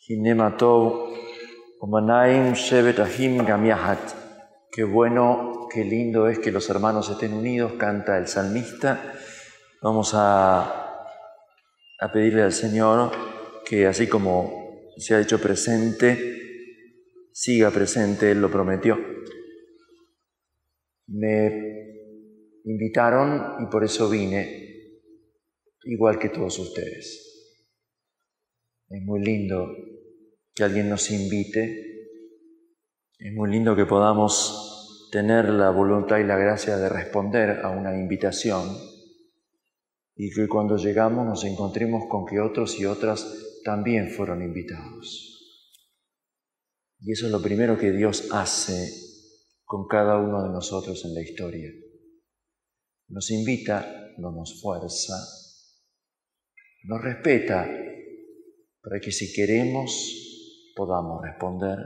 Hinema Tov, Umanaim Shevet Ahim Gam Yahad. Qué bueno, qué lindo es que los hermanos estén unidos, canta el salmista. Vamos a pedirle al Señor que así como se ha hecho presente, siga presente, Él lo prometió. Me invitaron y por eso vine, igual que todos ustedes. Es muy lindo que alguien nos invite, es muy lindo que podamos tener la voluntad y la gracia de responder a una invitación y que cuando llegamos nos encontremos con que otros y otras también fueron invitados. Y eso es lo primero que Dios hace con cada uno de nosotros en la historia. Nos invita, no nos fuerza, nos respeta para que si queremos podamos responder.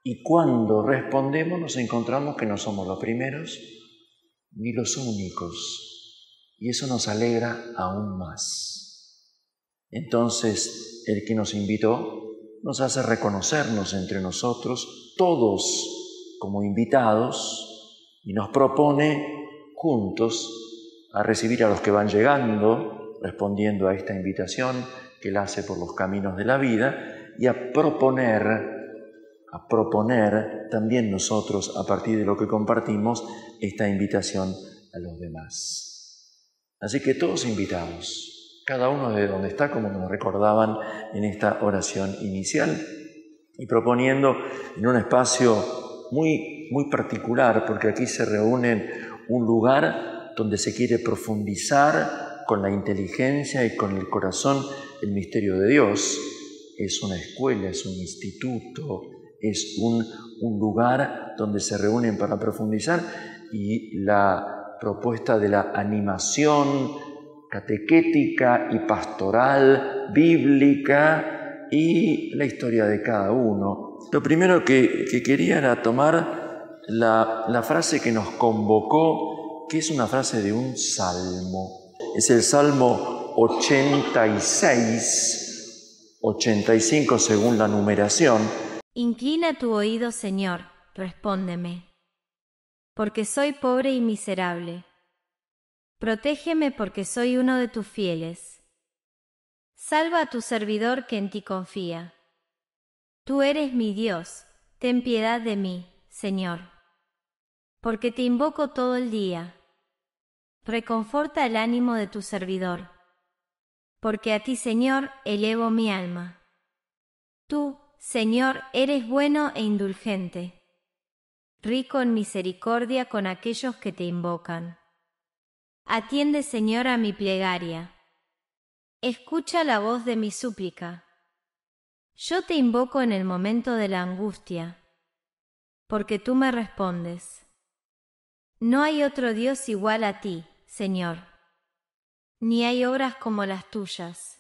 Y cuando respondemos nos encontramos que no somos los primeros ni los únicos. Y eso nos alegra aún más. Entonces, el que nos invitó nos hace reconocernos entre nosotros, todos como invitados, y nos propone juntos a recibir a los que van llegando, respondiendo a esta invitación que Él hace por los caminos de la vida, y a proponer también nosotros, a partir de lo que compartimos, esta invitación a los demás. Así que todos invitados, cada uno de donde está, como nos recordaban en esta oración inicial, y proponiendo en un espacio muy, muy particular, porque aquí se reúne un lugar donde se quiere profundizar con la inteligencia y con el corazón el misterio de Dios. Es una escuela, es un instituto, es un lugar donde se reúnen para profundizar, y la propuesta de la animación catequética y pastoral bíblica y la historia de cada uno. Lo primero que quería era tomar la frase que nos convocó, que es una frase de un salmo. Es el Salmo 86, 85 según la numeración. Inclina tu oído, Señor, respóndeme, porque soy pobre y miserable. Protégeme porque soy uno de tus fieles. Salva a tu servidor que en ti confía. Tú eres mi Dios, ten piedad de mí, Señor, porque te invoco todo el día. Reconforta el ánimo de tu servidor, porque a ti, Señor, elevo mi alma. Tú, Señor, eres bueno e indulgente, rico en misericordia con aquellos que te invocan. Atiende, Señor, a mi plegaria. Escucha la voz de mi súplica. Yo te invoco en el momento de la angustia, porque tú me respondes. No hay otro Dios igual a ti, Señor, ni hay obras como las tuyas.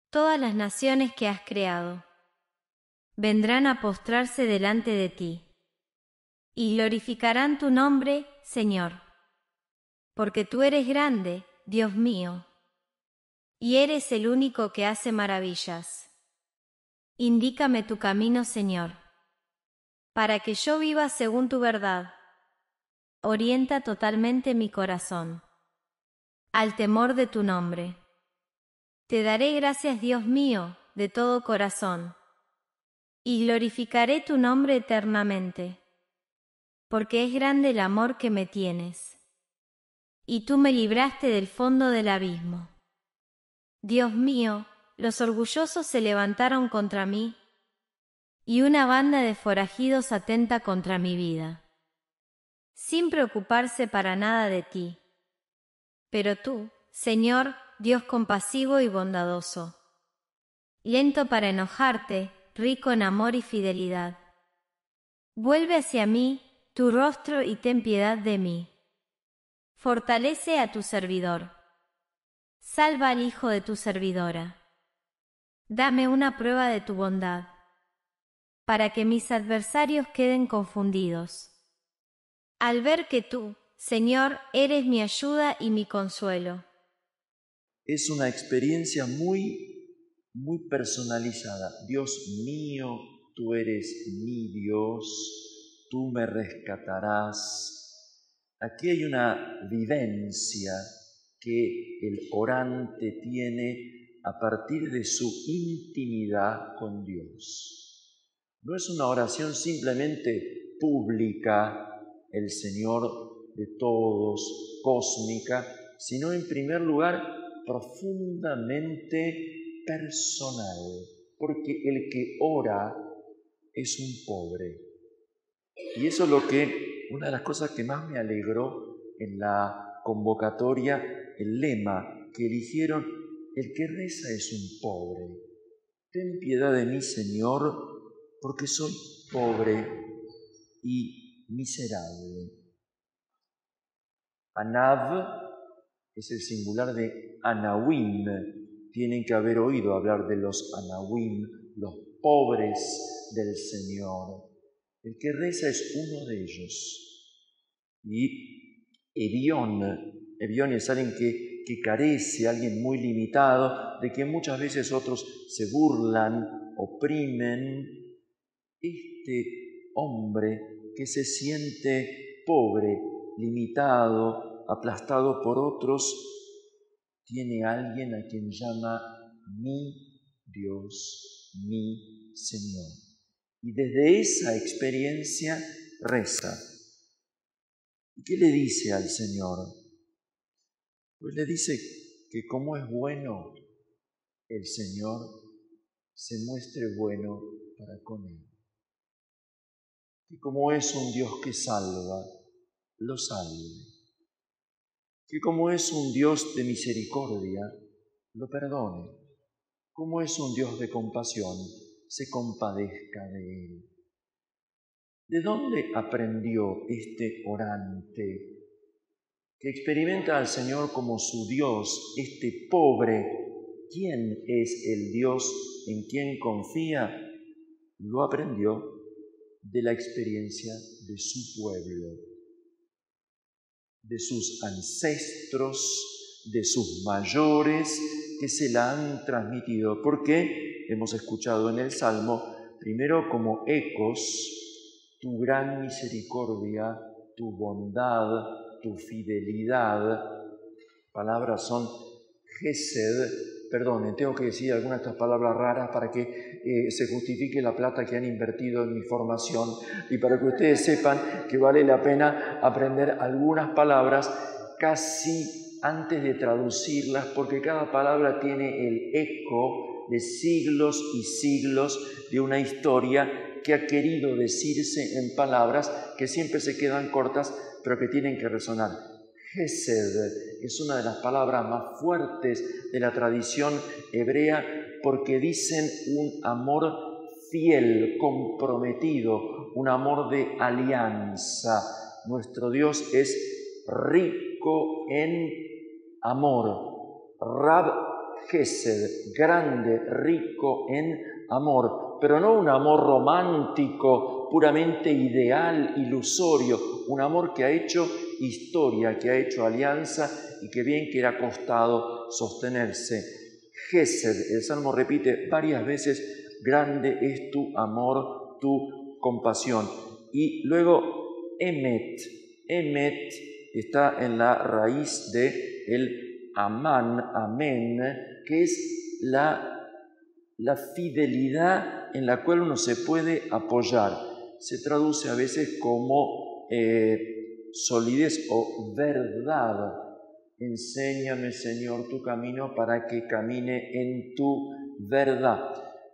Todas las naciones que has creado vendrán a postrarse delante de ti y glorificarán tu nombre, Señor, porque tú eres grande, Dios mío, y eres el único que hace maravillas. Indícame tu camino, Señor, para que yo viva según tu verdad. Orienta totalmente mi corazón al temor de tu nombre. Te daré gracias, Dios mío, de todo corazón, y glorificaré tu nombre eternamente, porque es grande el amor que me tienes, y tú me libraste del fondo del abismo. Dios mío, los orgullosos se levantaron contra mí, y una banda de forajidos atenta contra mi vida, sin preocuparse para nada de ti. Pero tú, Señor, Dios compasivo y bondadoso, lento para enojarte, rico en amor y fidelidad. Vuelve hacia mí tu rostro y ten piedad de mí. Fortalece a tu servidor. Salva al hijo de tu servidora. Dame una prueba de tu bondad, para que mis adversarios queden confundidos. Al ver que tú, Señor, eres mi ayuda y mi consuelo. Es una experiencia muy, muy personalizada. Dios mío, tú eres mi Dios, tú me rescatarás. Aquí hay una vivencia que el orante tiene a partir de su intimidad con Dios. No es una oración simplemente pública, el Señor de todos, cósmica, sino en primer lugar profundamente personal, porque el que ora es un pobre. Y eso es una de las cosas que más me alegró en la convocatoria, el lema que eligieron: el que reza es un pobre. Ten piedad de mí, Señor, porque soy pobre y miserable. Anav es el singular de Anawim. Tienen que haber oído hablar de los Anawim, los pobres del Señor. El que reza es uno de ellos. Y Evión es alguien que carece, alguien muy limitado, de quien muchas veces otros se burlan, oprimen. Este hombre que se siente pobre, limitado, aplastado por otros, tiene a alguien a quien llama mi Dios, mi Señor. Y desde esa experiencia reza. ¿Y qué le dice al Señor? Pues le dice que como es bueno, el Señor se muestre bueno para con él. Que como es un Dios que salva, lo salve. Que como es un Dios de misericordia, lo perdone. Como es un Dios de compasión, se compadezca de él. ¿De dónde aprendió este orante que experimenta al Señor como su Dios, este pobre? ¿Quién es el Dios en quien confía? Lo aprendió de la experiencia de su pueblo, de sus ancestros, de sus mayores, que se la han transmitido. Porque hemos escuchado en el Salmo, primero como ecos, tu gran misericordia, tu bondad, tu fidelidad. Palabras son Gesed. Perdonen, tengo que decir algunas de estas palabras raras para que se justifique la plata que han invertido en mi formación y para que ustedes sepan que vale la pena aprender algunas palabras casi antes de traducirlas, porque cada palabra tiene el eco de siglos y siglos de una historia que ha querido decirse en palabras que siempre se quedan cortas, pero que tienen que resonar. Gesed es una de las palabras más fuertes de la tradición hebrea porque dicen un amor fiel, comprometido, un amor de alianza. Nuestro Dios es rico en amor. Rab Gesed, grande, rico en amor, pero no un amor romántico, puramente ideal, ilusorio, un amor que ha hecho historia, que ha hecho alianza y que bien que le ha costado sostenerse. Gesed, el Salmo repite varias veces: grande es tu amor, tu compasión. Y luego Emet. Emet está en la raíz de el amén, que es la fidelidad en la cual uno se puede apoyar. Se traduce a veces como solidez o verdad. Enséñame, Señor, tu camino para que camine en tu verdad.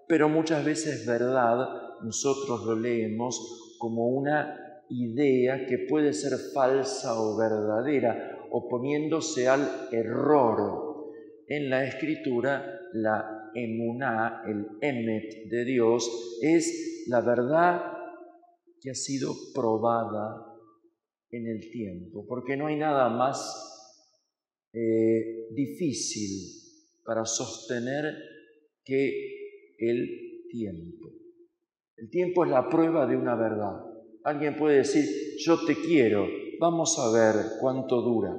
Pero muchas veces verdad nosotros lo leemos como una idea que puede ser falsa o verdadera, oponiéndose al error. En la Escritura, la emuná, el emet de Dios, es la verdad que ha sido probada en el tiempo, porque no hay nada más difícil para sostener que el tiempo. El tiempo es la prueba de una verdad. Alguien puede decir: yo te quiero, vamos a ver cuánto dura.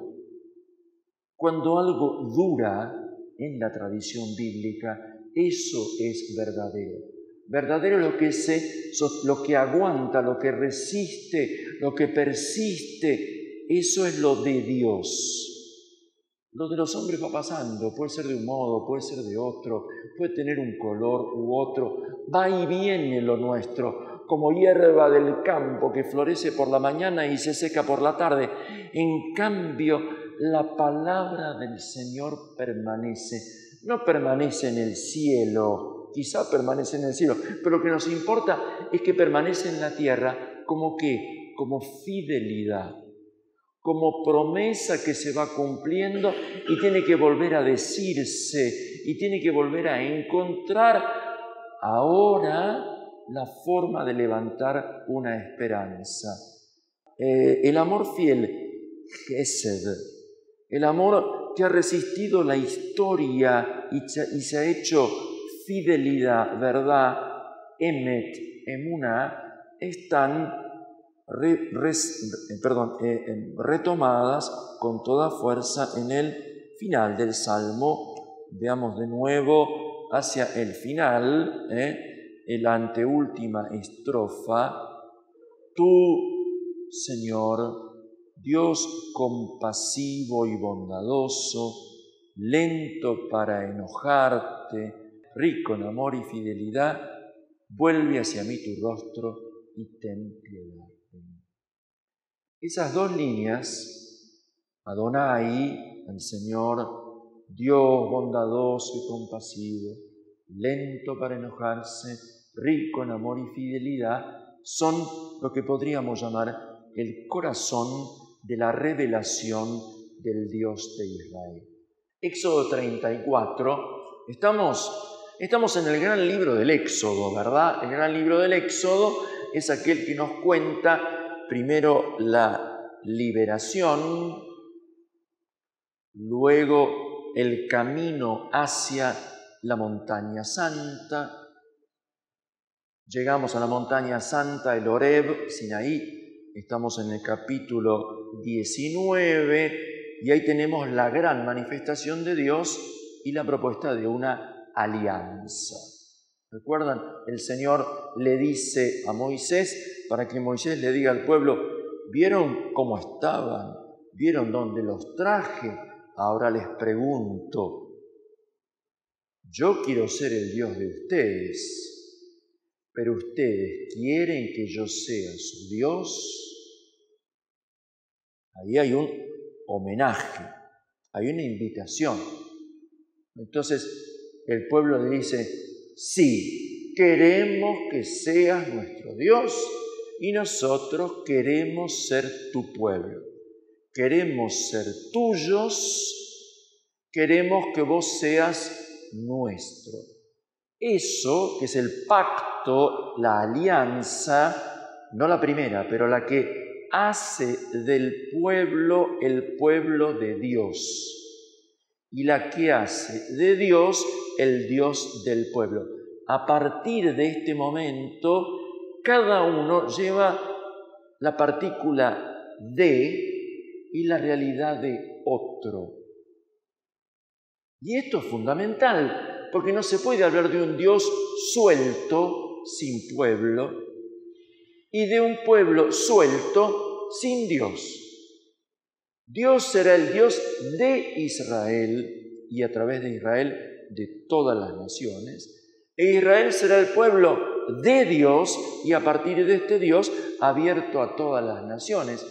Cuando algo dura en la tradición bíblica Eso es verdadero. Verdadero es lo que aguanta, lo que resiste, lo que persiste. Eso es lo de Dios. Lo de los hombres va pasando, puede ser de un modo, puede ser de otro, puede tener un color u otro. Va y viene lo nuestro, como hierba del campo que florece por la mañana y se seca por la tarde. En cambio, la palabra del Señor permanece. No permanece en el cielo, quizá permanece en el cielo, pero lo que nos importa es que permanece en la tierra como ¿qué? Como fidelidad, como promesa que se va cumpliendo y tiene que volver a decirse y tiene que volver a encontrar ahora la forma de levantar una esperanza. El amor fiel, Gesed, el amor que ha resistido la historia y se ha hecho fidelidad, verdad, Emet, Emuná, están retomadas con toda fuerza en el final del Salmo. Veamos de nuevo hacia el final, la anteúltima estrofa. Tú, Señor, Dios compasivo y bondadoso, lento para enojarte, rico en amor y fidelidad, vuelve hacia mí tu rostro y ten piedad. Esas dos líneas, Adonai, el Señor, Dios bondadoso y compasivo, lento para enojarse, rico en amor y fidelidad, son lo que podríamos llamar el corazón de la revelación del Dios de Israel. Éxodo 34, estamos en el gran libro del Éxodo, ¿verdad? El gran libro del Éxodo es aquel que nos cuenta primero la liberación, luego el camino hacia la montaña santa. Llegamos a la montaña santa, el Horeb, Sinaí, estamos en el capítulo 19 y ahí tenemos la gran manifestación de Dios y la propuesta de una alianza. ¿Recuerdan? El Señor le dice a Moisés, para que Moisés le diga al pueblo, ¿vieron cómo estaban? ¿Vieron dónde los traje? Ahora les pregunto, yo quiero ser el Dios de ustedes, pero ustedes quieren que yo sea su Dios. Ahí hay un homenaje, hay una invitación. Entonces el pueblo le dice, sí, queremos que seas nuestro Dios y nosotros queremos ser tu pueblo. Queremos ser tuyos, queremos que vos seas nuestro. Eso, que es el pacto, la alianza, no la primera, pero la que hace del pueblo el pueblo de Dios y la que hace de Dios el Dios del pueblo. A partir de este momento, cada uno lleva la partícula de y la realidad de otro. Y esto es fundamental, porque no se puede hablar de un Dios suelto, sin pueblo, y de un pueblo suelto, sin Dios. Dios será el Dios de Israel, y a través de Israel de todas las naciones. E Israel será el pueblo de Dios, y a partir de este Dios, abierto a todas las naciones.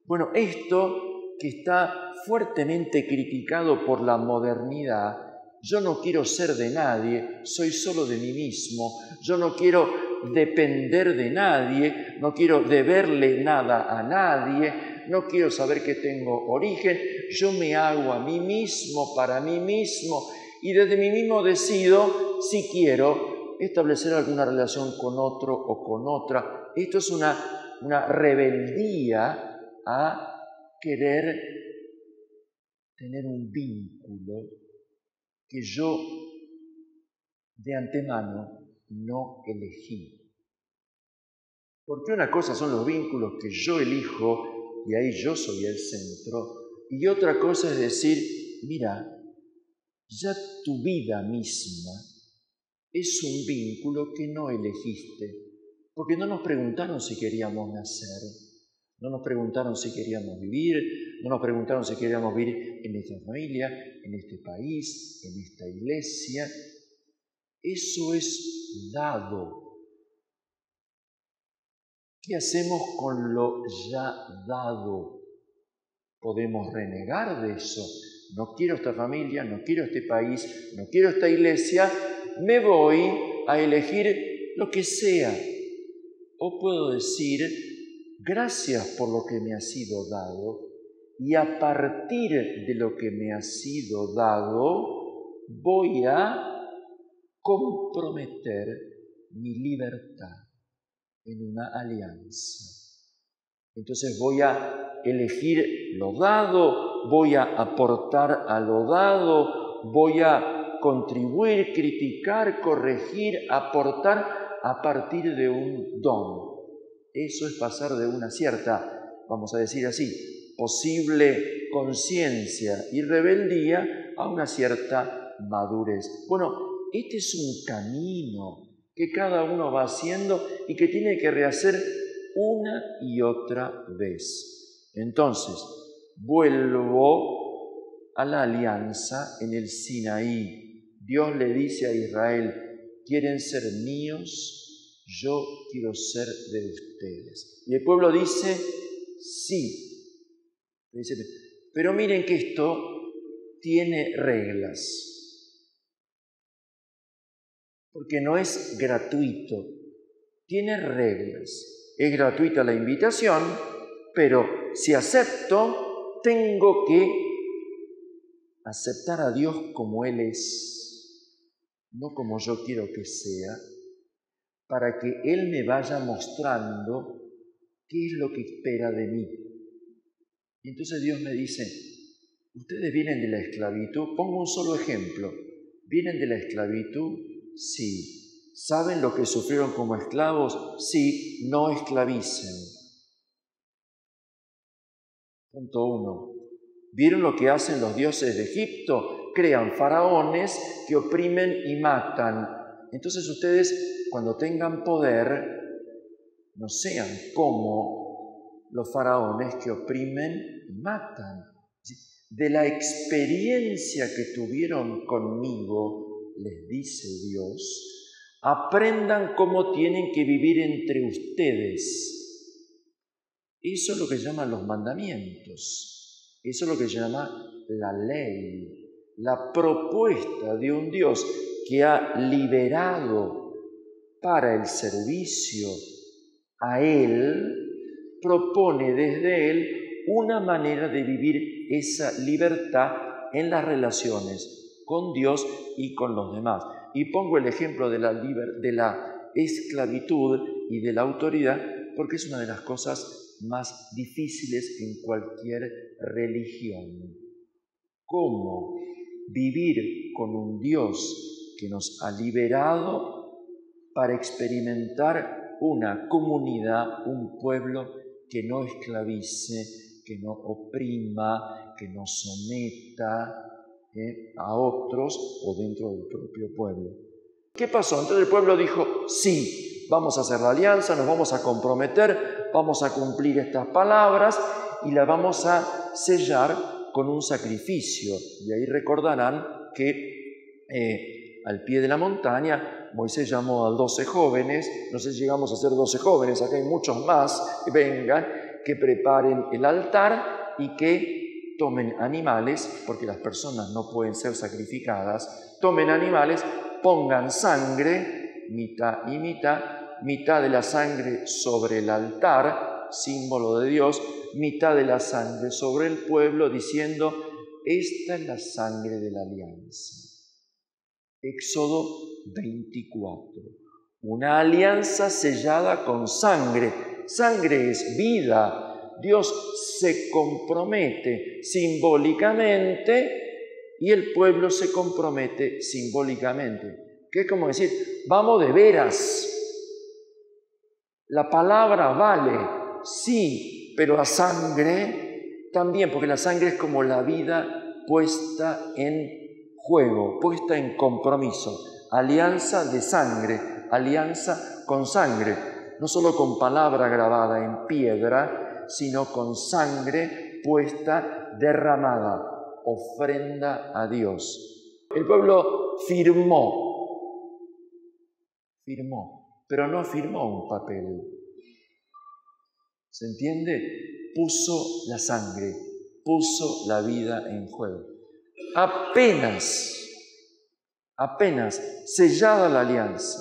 Bueno, esto que está fuertemente criticado por la modernidad, yo no quiero ser de nadie, soy solo de mí mismo, yo no quiero depender de nadie, no quiero deberle nada a nadie, no quiero saber que tengo origen, yo me hago a mí mismo, para mí mismo, y desde mí mismo decido si quiero establecer alguna relación con otro o con otra. Esto es una rebeldía a querer tener un vínculo que yo de antemano no elegí. Porque una cosa son los vínculos que yo elijo y ahí yo soy el centro, y otra cosa es decir, mira, ya tu vida misma es un vínculo que no elegiste, porque no nos preguntaron si queríamos nacer. No nos preguntaron si queríamos vivir, no nos preguntaron si queríamos vivir en esta familia, en este país, en esta iglesia. Eso es dado. ¿Qué hacemos con lo ya dado? Podemos renegar de eso. No quiero esta familia, no quiero este país, no quiero esta iglesia, me voy a elegir lo que sea. O puedo decir, gracias por lo que me ha sido dado, y a partir de lo que me ha sido dado, voy a comprometer mi libertad en una alianza. Entonces voy a elegir lo dado, voy a aportar a lo dado, voy a contribuir, criticar, corregir, aportar a partir de un don. Eso es pasar de una cierta, vamos a decir así, posible conciencia y rebeldía a una cierta madurez. Bueno, este es un camino que cada uno va haciendo y que tiene que rehacer una y otra vez. Entonces, vuelvo a la alianza en el Sinaí. Dios le dice a Israel, ¿quieren ser míos? Yo quiero ser de ustedes. Y el pueblo dice, sí. Dice, pero miren que esto tiene reglas. Porque no es gratuito. Tiene reglas. Es gratuita la invitación, pero si acepto, tengo que aceptar a Dios como Él es, no como yo quiero que sea, para que Él me vaya mostrando qué es lo que espera de mí. Y entonces Dios me dice, ustedes vienen de la esclavitud, pongo un solo ejemplo, ¿vienen de la esclavitud? Sí. ¿Saben lo que sufrieron como esclavos? Sí, no esclavicen. Punto 1. ¿Vieron lo que hacen los dioses de Egipto? Crean faraones que oprimen y matan. Entonces ustedes, cuando tengan poder, no sean como los faraones que oprimen y matan. De la experiencia que tuvieron conmigo, les dice Dios, aprendan cómo tienen que vivir entre ustedes. Eso es lo que llaman los mandamientos. Eso es lo que llama la ley, la propuesta de un Dios que ha liberado para el servicio a Él, propone desde Él una manera de vivir esa libertad en las relaciones con Dios y con los demás. Y pongo el ejemplo de la esclavitud y de la autoridad porque es una de las cosas más difíciles en cualquier religión. ¿Cómo vivir con un Dios que nos ha liberado para experimentar una comunidad, un pueblo que no esclavice, que no oprima, que no someta a otros o dentro del propio pueblo? ¿Qué pasó? Entonces el pueblo dijo, sí, vamos a hacer la alianza, nos vamos a comprometer, vamos a cumplir estas palabras y las vamos a sellar con un sacrificio. Y ahí recordarán que al pie de la montaña Moisés llamó a 12 jóvenes, no sé si llegamos a ser 12 jóvenes, acá hay muchos más, que vengan, que preparen el altar y que tomen animales, porque las personas no pueden ser sacrificadas, tomen animales, pongan sangre, mitad y mitad de la sangre sobre el altar, símbolo de Dios, mitad de la sangre sobre el pueblo, diciendo, esta es la sangre de la alianza. Éxodo 24. Una alianza sellada con sangre. Sangre es vida. Dios se compromete simbólicamente y el pueblo se compromete simbólicamente. Que es como decir, vamos de veras. La palabra vale, sí, pero la sangre también, porque la sangre es como la vida puesta en juego, puesta en compromiso. alianza de sangre, alianza con sangre, no solo con palabra grabada en piedra, sino con sangre puesta, derramada, ofrenda a Dios. El pueblo firmó, pero no firmó un papel. ¿Se entiende? Puso la sangre, puso la vida en juego. Apenas sellada la alianza,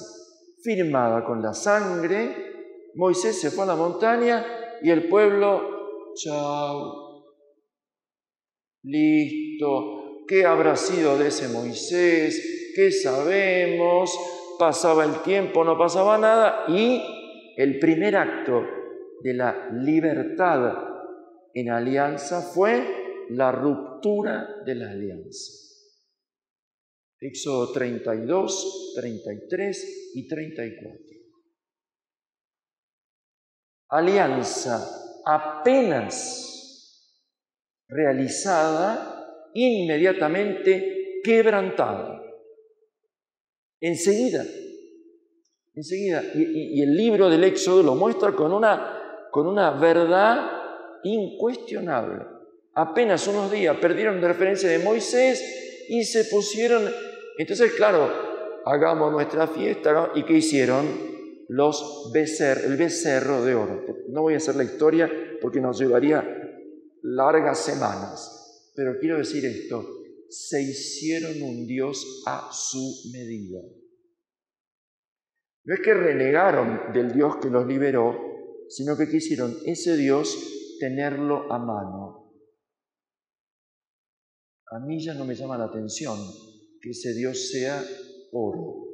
firmada con la sangre, Moisés se fue a la montaña y el pueblo, chao, listo, ¿qué habrá sido de ese Moisés? ¿Qué sabemos? Pasaba el tiempo, no pasaba nada, y el primer acto de la libertad en alianza fue la ruptura de la alianza. Éxodo 32, 33 y 34. Alianza apenas realizada, inmediatamente quebrantada. Enseguida. Y el libro del Éxodo lo muestra con una verdad incuestionable. Apenas unos días perdieron de referencia de Moisés y se pusieron. Entonces, claro, hagamos nuestra fiesta. ¿Y qué hicieron? El becerro de oro. No voy a hacer la historia porque nos llevaría largas semanas. Pero quiero decir esto: se hicieron un Dios a su medida. No es que renegaron del Dios que los liberó, sino que quisieron ese Dios tenerlo a mano. A mí ya no me llama la atención que ese Dios sea oro.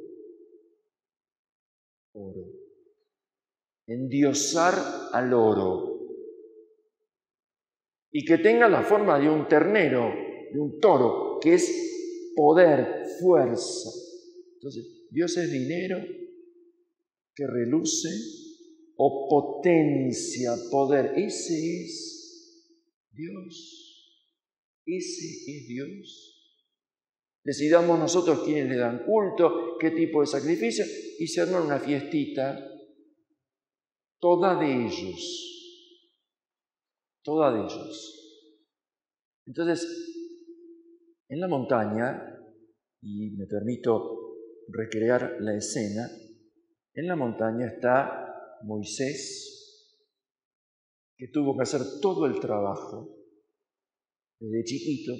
Endiosar al oro. Y que tenga la forma de un ternero, de un toro, que es poder, fuerza. Entonces, Dios es dinero que reluce o potencia, poder. Ese es Dios. Ese es Dios. Decidamos nosotros quiénes le dan culto, qué tipo de sacrificio, y se arma una fiestita, toda de ellos. Entonces, en la montaña, y me permito recrear la escena, en la montaña está Moisés, que tuvo que hacer todo el trabajo desde chiquito,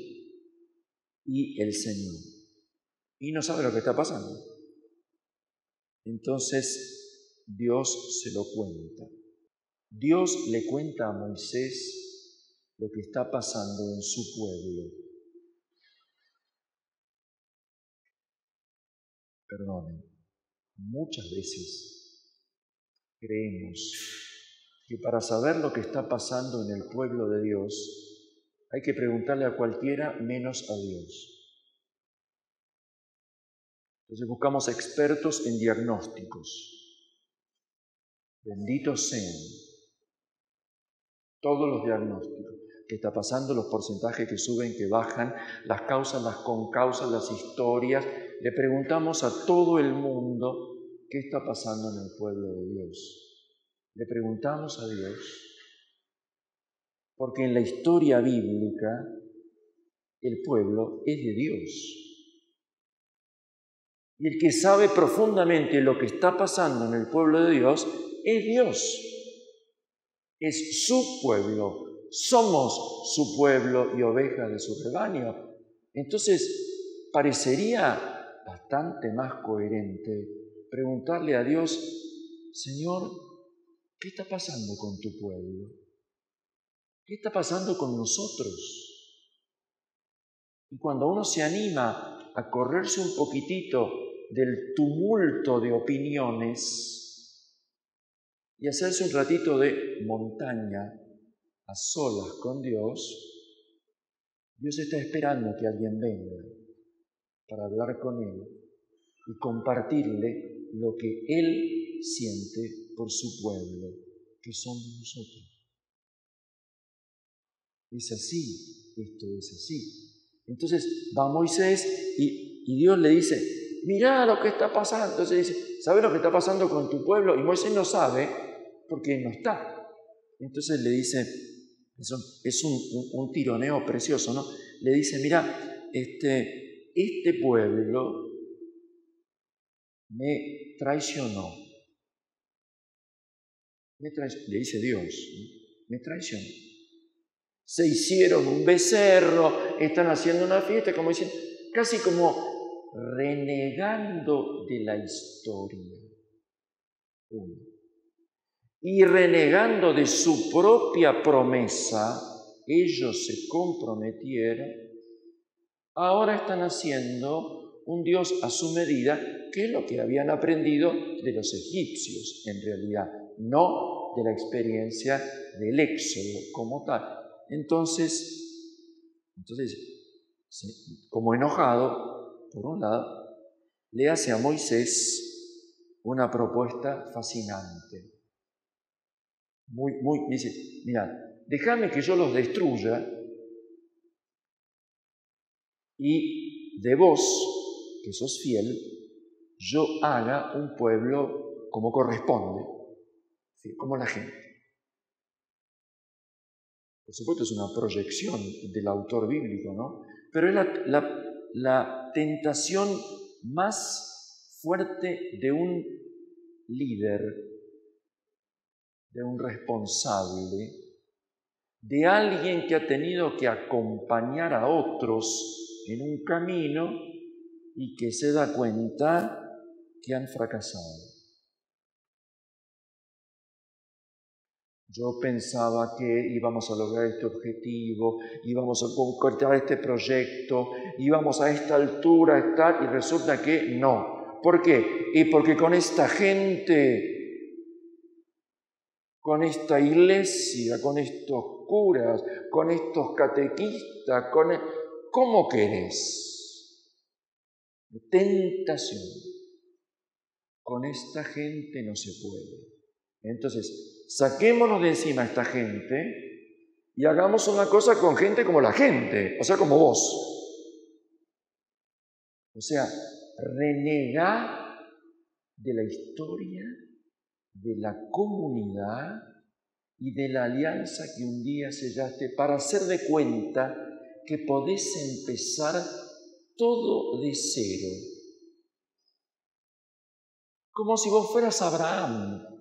y el Señor. Y no sabe lo que está pasando. Entonces Dios se lo cuenta. Dios le cuenta a Moisés lo que está pasando en su pueblo. Perdonen, muchas veces creemos que para saber lo que está pasando en el pueblo de Dios hay que preguntarle a cualquiera menos a Dios. Entonces buscamos expertos en diagnósticos. Benditos sean todos los diagnósticos. ¿Qué está pasando? Los porcentajes que suben, que bajan, las causas, las concausas, las historias. Le preguntamos a todo el mundo qué está pasando en el pueblo de Dios. Le preguntamos a Dios, porque en la historia bíblica el pueblo es de Dios. Y el que sabe profundamente lo que está pasando en el pueblo de Dios es Dios. Es su pueblo. Somos su pueblo y ovejas de su rebaño. Entonces, parecería bastante más coherente preguntarle a Dios: Señor, ¿qué está pasando con tu pueblo? ¿Qué está pasando con nosotros? Y cuando uno se anima a correrse un poquitito del tumulto de opiniones y hacerse un ratito de montaña a solas con Dios, Dios está esperando que alguien venga para hablar con Él y compartirle lo que Él siente por su pueblo, que somos nosotros. Es así, esto es así. Entonces va Moisés y Dios le dice: mirá lo que está pasando. Entonces dice, ¿sabes lo que está pasando con tu pueblo? Y Moisés no sabe porque no está. Entonces le dice, es un tironeo precioso, ¿no? Le dice, mira, este pueblo me traicionó. Le dice Dios, ¿no? Me traicionó. Se hicieron un becerro, están haciendo una fiesta, como dicen, casi como renegando de la historia. Y renegando de su propia promesa, ellos se comprometieron, ahora están haciendo un Dios a su medida, que es lo que habían aprendido de los egipcios, en realidad, no de la experiencia del Éxodo como tal. Entonces, como enojado, por un lado, le hace a Moisés una propuesta fascinante. Dice, mira, déjame que yo los destruya y de vos, que sos fiel, yo haga un pueblo como corresponde, ¿sí? Como la gente. Por supuesto es una proyección del autor bíblico, ¿no? Pero es la tentación más fuerte de un líder, de un responsable, de alguien que ha tenido que acompañar a otros en un camino y que se da cuenta que han fracasado. Yo pensaba que íbamos a lograr este objetivo, íbamos a concretar este proyecto, íbamos a esta altura a estar, y resulta que no. ¿Por qué? Y porque con esta gente, con esta iglesia, con estos curas, con estos catequistas, ¿cómo querés? Tentación. Con esta gente no se puede. Entonces, saquémonos de encima a esta gente y hagamos una cosa con gente como la gente, o sea, como vos. O sea, renegá de la historia, de la comunidad y de la alianza que un día sellaste para hacer de cuenta que podés empezar todo de cero. Como si vos fueras Abraham.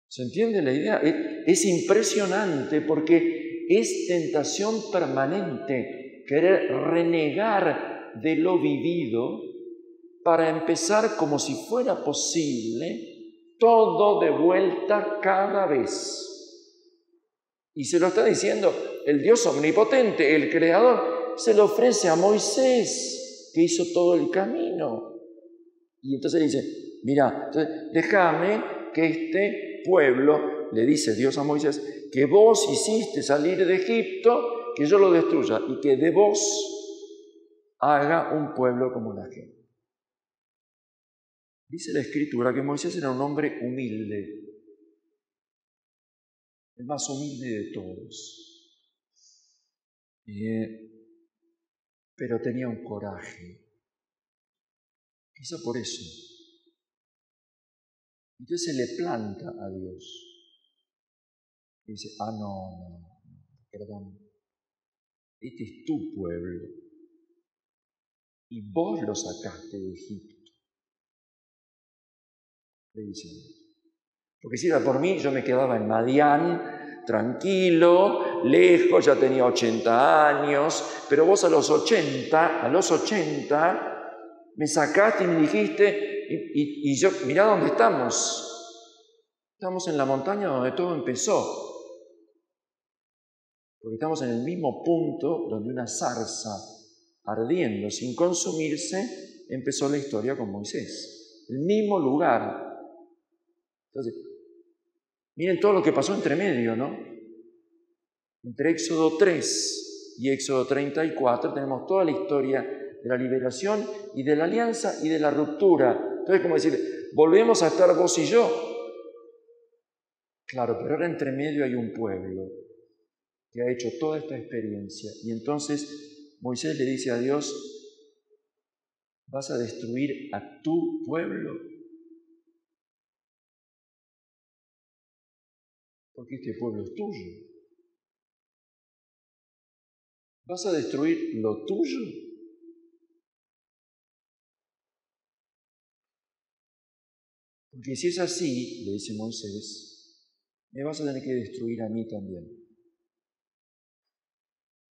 ¿Se entiende la idea? Es impresionante porque es tentación permanente querer renegar de lo vivido para empezar como si fuera posible todo de vuelta cada vez. Y se lo está diciendo el Dios omnipotente, el Creador, se lo ofrece a Moisés, que hizo todo el camino. Y entonces dice, mira, déjame que este pueblo, le dice Dios a Moisés, que vos hiciste salir de Egipto, que yo lo destruya y que de vos haga un pueblo como la gente. Dice la Escritura que Moisés era un hombre humilde, el más humilde de todos, pero tenía un coraje, quizá por eso. Entonces se le planta a Dios y dice, no, perdón, este es tu pueblo y vos lo sacaste de Egipto. Le dice, porque si era por mí, yo me quedaba en Madián, tranquilo, lejos, ya tenía 80 años, pero vos a los 80 me sacaste y me dijiste, y yo, mirá dónde estamos. Estamos en la montaña donde todo empezó. Porque estamos en el mismo punto donde una zarza ardiendo sin consumirse empezó la historia con Moisés. El mismo lugar. Entonces, miren todo lo que pasó entre medio, ¿no? Entre Éxodo 3 y Éxodo 34 tenemos toda la historia de la liberación y de la alianza y de la ruptura. Entonces, como decir, volvemos a estar vos y yo. Claro, pero ahora entre medio hay un pueblo que ha hecho toda esta experiencia. Y entonces Moisés le dice a Dios, ¿Vas a destruir a tu pueblo? Porque este pueblo es tuyo. ¿Vas a destruir lo tuyo? Porque si es así, le dice Moisés, me vas a tener que destruir a mí también.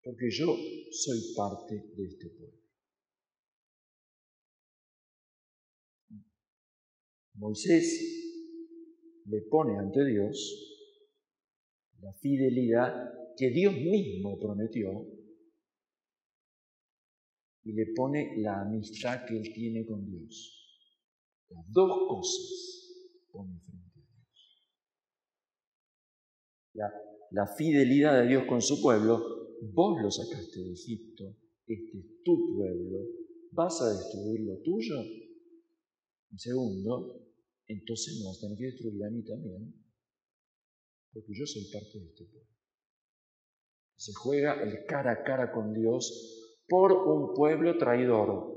Porque yo soy parte de este pueblo. Moisés le pone ante Dios la fidelidad que Dios mismo prometió y le pone la amistad que él tiene con Dios. Las dos cosas pone frente a Dios. La fidelidad de Dios con su pueblo, vos lo sacaste de Egipto, este es tu pueblo, ¿vas a destruir lo tuyo? Y segundo, entonces me vas a tener que destruir a mí también, porque yo soy parte de este pueblo. Se juega el cara a cara con Dios por un pueblo traidor,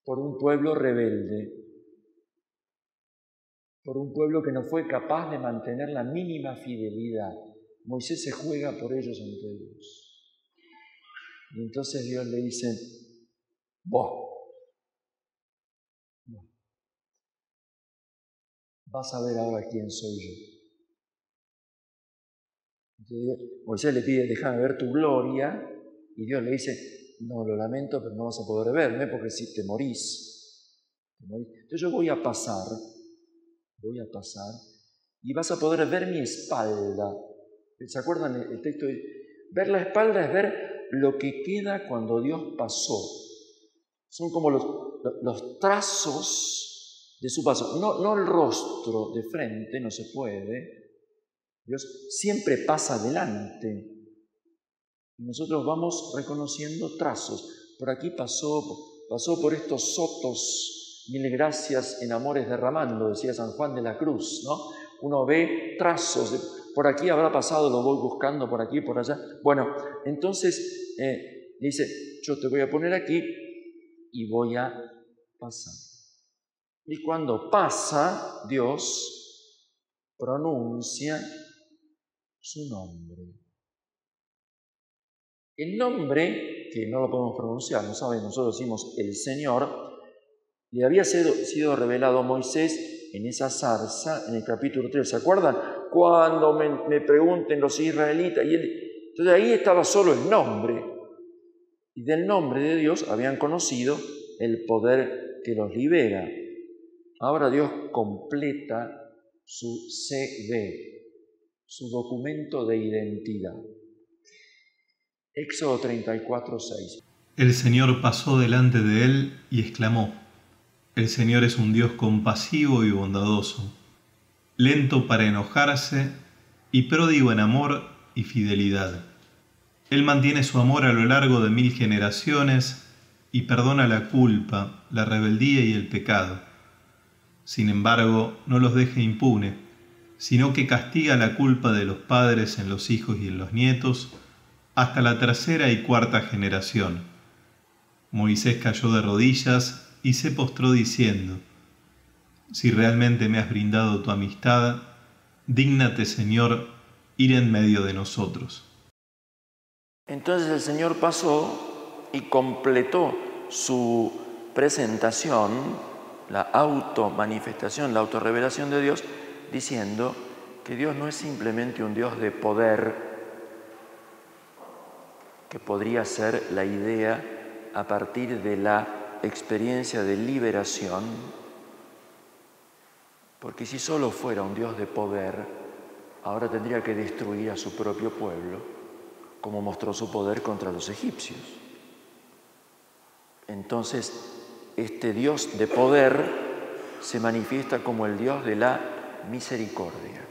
por un pueblo rebelde, por un pueblo que no fue capaz de mantener la mínima fidelidad. Moisés se juega por ellos ante Dios. Y entonces Dios le dice, vos vas a ver ahora quién soy yo. Entonces Moisés le pide, déjame ver tu gloria, y Dios le dice, no, lo lamento, pero no vas a poder verme porque si te morís. Entonces yo voy a pasar, y vas a poder ver mi espalda. ¿Se acuerdan el texto? Ver la espalda es ver lo que queda cuando Dios pasó. Son como los trazos de su paso. No el rostro de frente, no se puede. Dios siempre pasa adelante. Y nosotros vamos reconociendo trazos. Por aquí pasó por estos sotos, mil gracias en amores derramando, decía San Juan de la Cruz, ¿no? Uno ve trazos, por aquí habrá pasado, lo voy buscando por aquí, por allá. Bueno, entonces dice, yo te voy a poner aquí y voy a pasar. Y cuando pasa, Dios pronuncia su nombre. El nombre, que no lo podemos pronunciar, no saben, nosotros decimos el Señor, le había sido revelado a Moisés en esa zarza, en el capítulo 3. ¿Se acuerdan? Cuando me pregunten los israelitas, entonces ahí estaba solo el nombre. Y del nombre de Dios habían conocido el poder que los libera. Ahora Dios completa su CV, su documento de identidad. Éxodo 34:6. El Señor pasó delante de él y exclamó: El Señor es un Dios compasivo y bondadoso, lento para enojarse y pródigo en amor y fidelidad. Él mantiene su amor a lo largo de 1000 generaciones y perdona la culpa, la rebeldía y el pecado. Sin embargo, no los deja impune, sino que castiga la culpa de los padres en los hijos y en los nietos hasta la 3ª y 4ª generación. Moisés cayó de rodillas y se postró diciendo: Si realmente me has brindado tu amistad, dígnate, Señor, ir en medio de nosotros. Entonces el Señor pasó y completó su presentación, la automanifestación, la autorrevelación de Dios, diciendo que Dios no es simplemente un Dios de poder, que podría ser la idea a partir de la experiencia de liberación, porque si solo fuera un Dios de poder, ahora tendría que destruir a su propio pueblo, como mostró su poder contra los egipcios. Entonces, este Dios de poder se manifiesta como el Dios de la misericordia.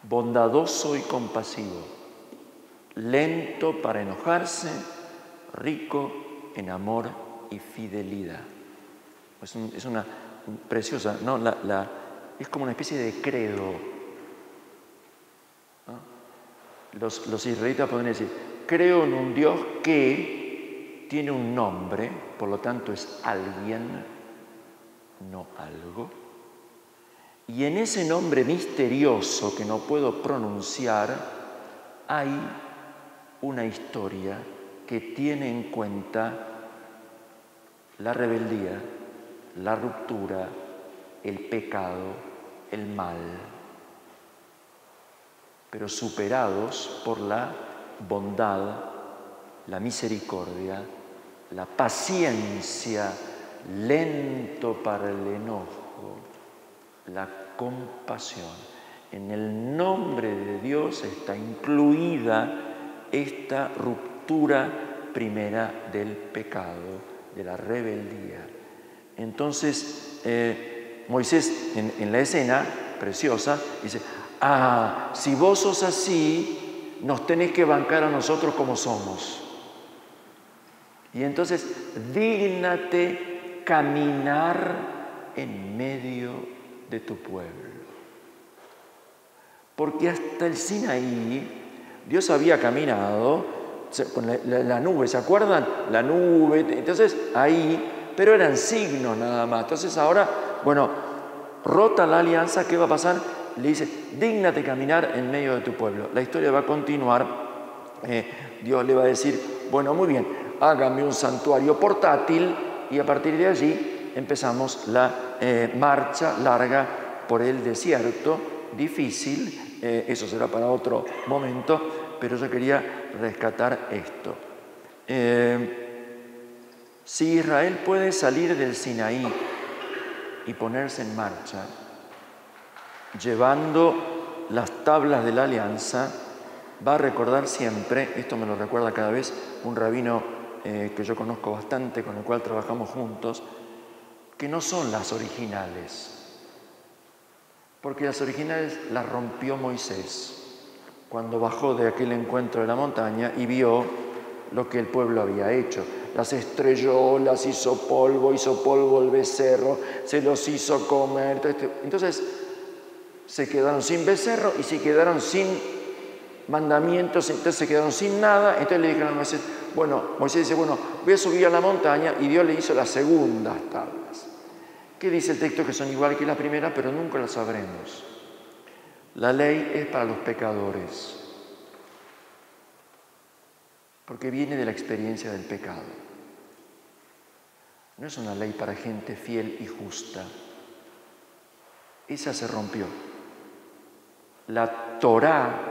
Bondadoso y compasivo, lento para enojarse, rico en amor y fidelidad. Es una preciosa, ¿no? Es como una especie de credo. ¿No? Los israelitas podrían decir, creo en un Dios que tiene un nombre, por lo tanto es alguien, no algo. Y en ese nombre misterioso que no puedo pronunciar, hay una historia que tiene en cuenta la rebeldía, la ruptura, el pecado, el mal, pero superados por la bondad, la misericordia, la paciencia, lento para el enojo, la compasión. En el nombre de Dios está incluida esta ruptura primera del pecado, de la rebeldía. Entonces, Moisés en la escena preciosa dice, si vos sos así, nos tenés que bancar a nosotros como somos. Y entonces, dígnate caminar en medio de tu pueblo. Porque hasta el Sinaí, Dios había caminado con la nube, ¿se acuerdan? La nube, entonces ahí, pero eran signos nada más. Entonces ahora, rota la alianza, ¿qué va a pasar? Le dice, dígnate caminar en medio de tu pueblo. La historia va a continuar, Dios le va a decir, muy bien, hágame un santuario portátil, y a partir de allí empezamos la marcha larga por el desierto, difícil, eso será para otro momento, pero yo quería rescatar esto. Si Israel puede salir del Sinaí y ponerse en marcha, llevando las tablas de la alianza, va a recordar siempre, esto me lo recuerda cada vez un rabino que yo conozco bastante, con el cual trabajamos juntos, que no son las originales, porque las originales las rompió Moisés cuando bajó de aquel encuentro de la montaña y vio lo que el pueblo había hecho. Las estrelló, las hizo polvo el becerro, se los hizo comer. Entonces se quedaron sin becerro y se quedaron sin mandamientos, entonces se quedaron sin nada. Entonces le dijeron a Moisés, Moisés dice, voy a subir a la montaña, y Dios le hizo las segundas tablas. ¿Qué dice el texto? Que son igual que las primeras, pero nunca las sabremos. La ley es para los pecadores, porque viene de la experiencia del pecado. No es una ley para gente fiel y justa. Esa se rompió. La Torá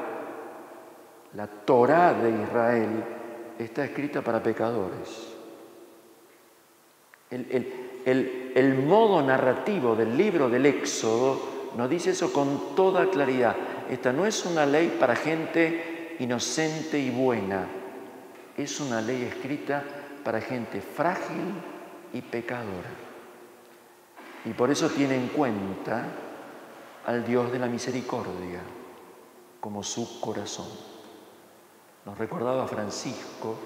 de Israel está escrita para pecadores. El modo narrativo del libro del Éxodo nos dice eso con toda claridad. Esta no es una ley para gente inocente y buena. Es una ley escrita para gente frágil y pecadora. Y por eso tiene en cuenta al Dios de la misericordia como su corazón. Nos recordaba Francisco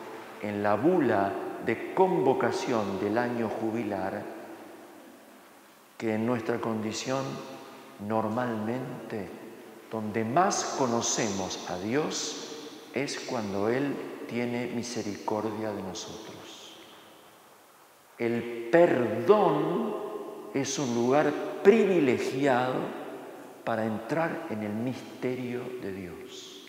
en la bula de convocación del año jubilar que en nuestra condición normalmente donde más conocemos a Dios es cuando Él tiene misericordia de nosotros. El perdón es un lugar privilegiado para entrar en el misterio de Dios.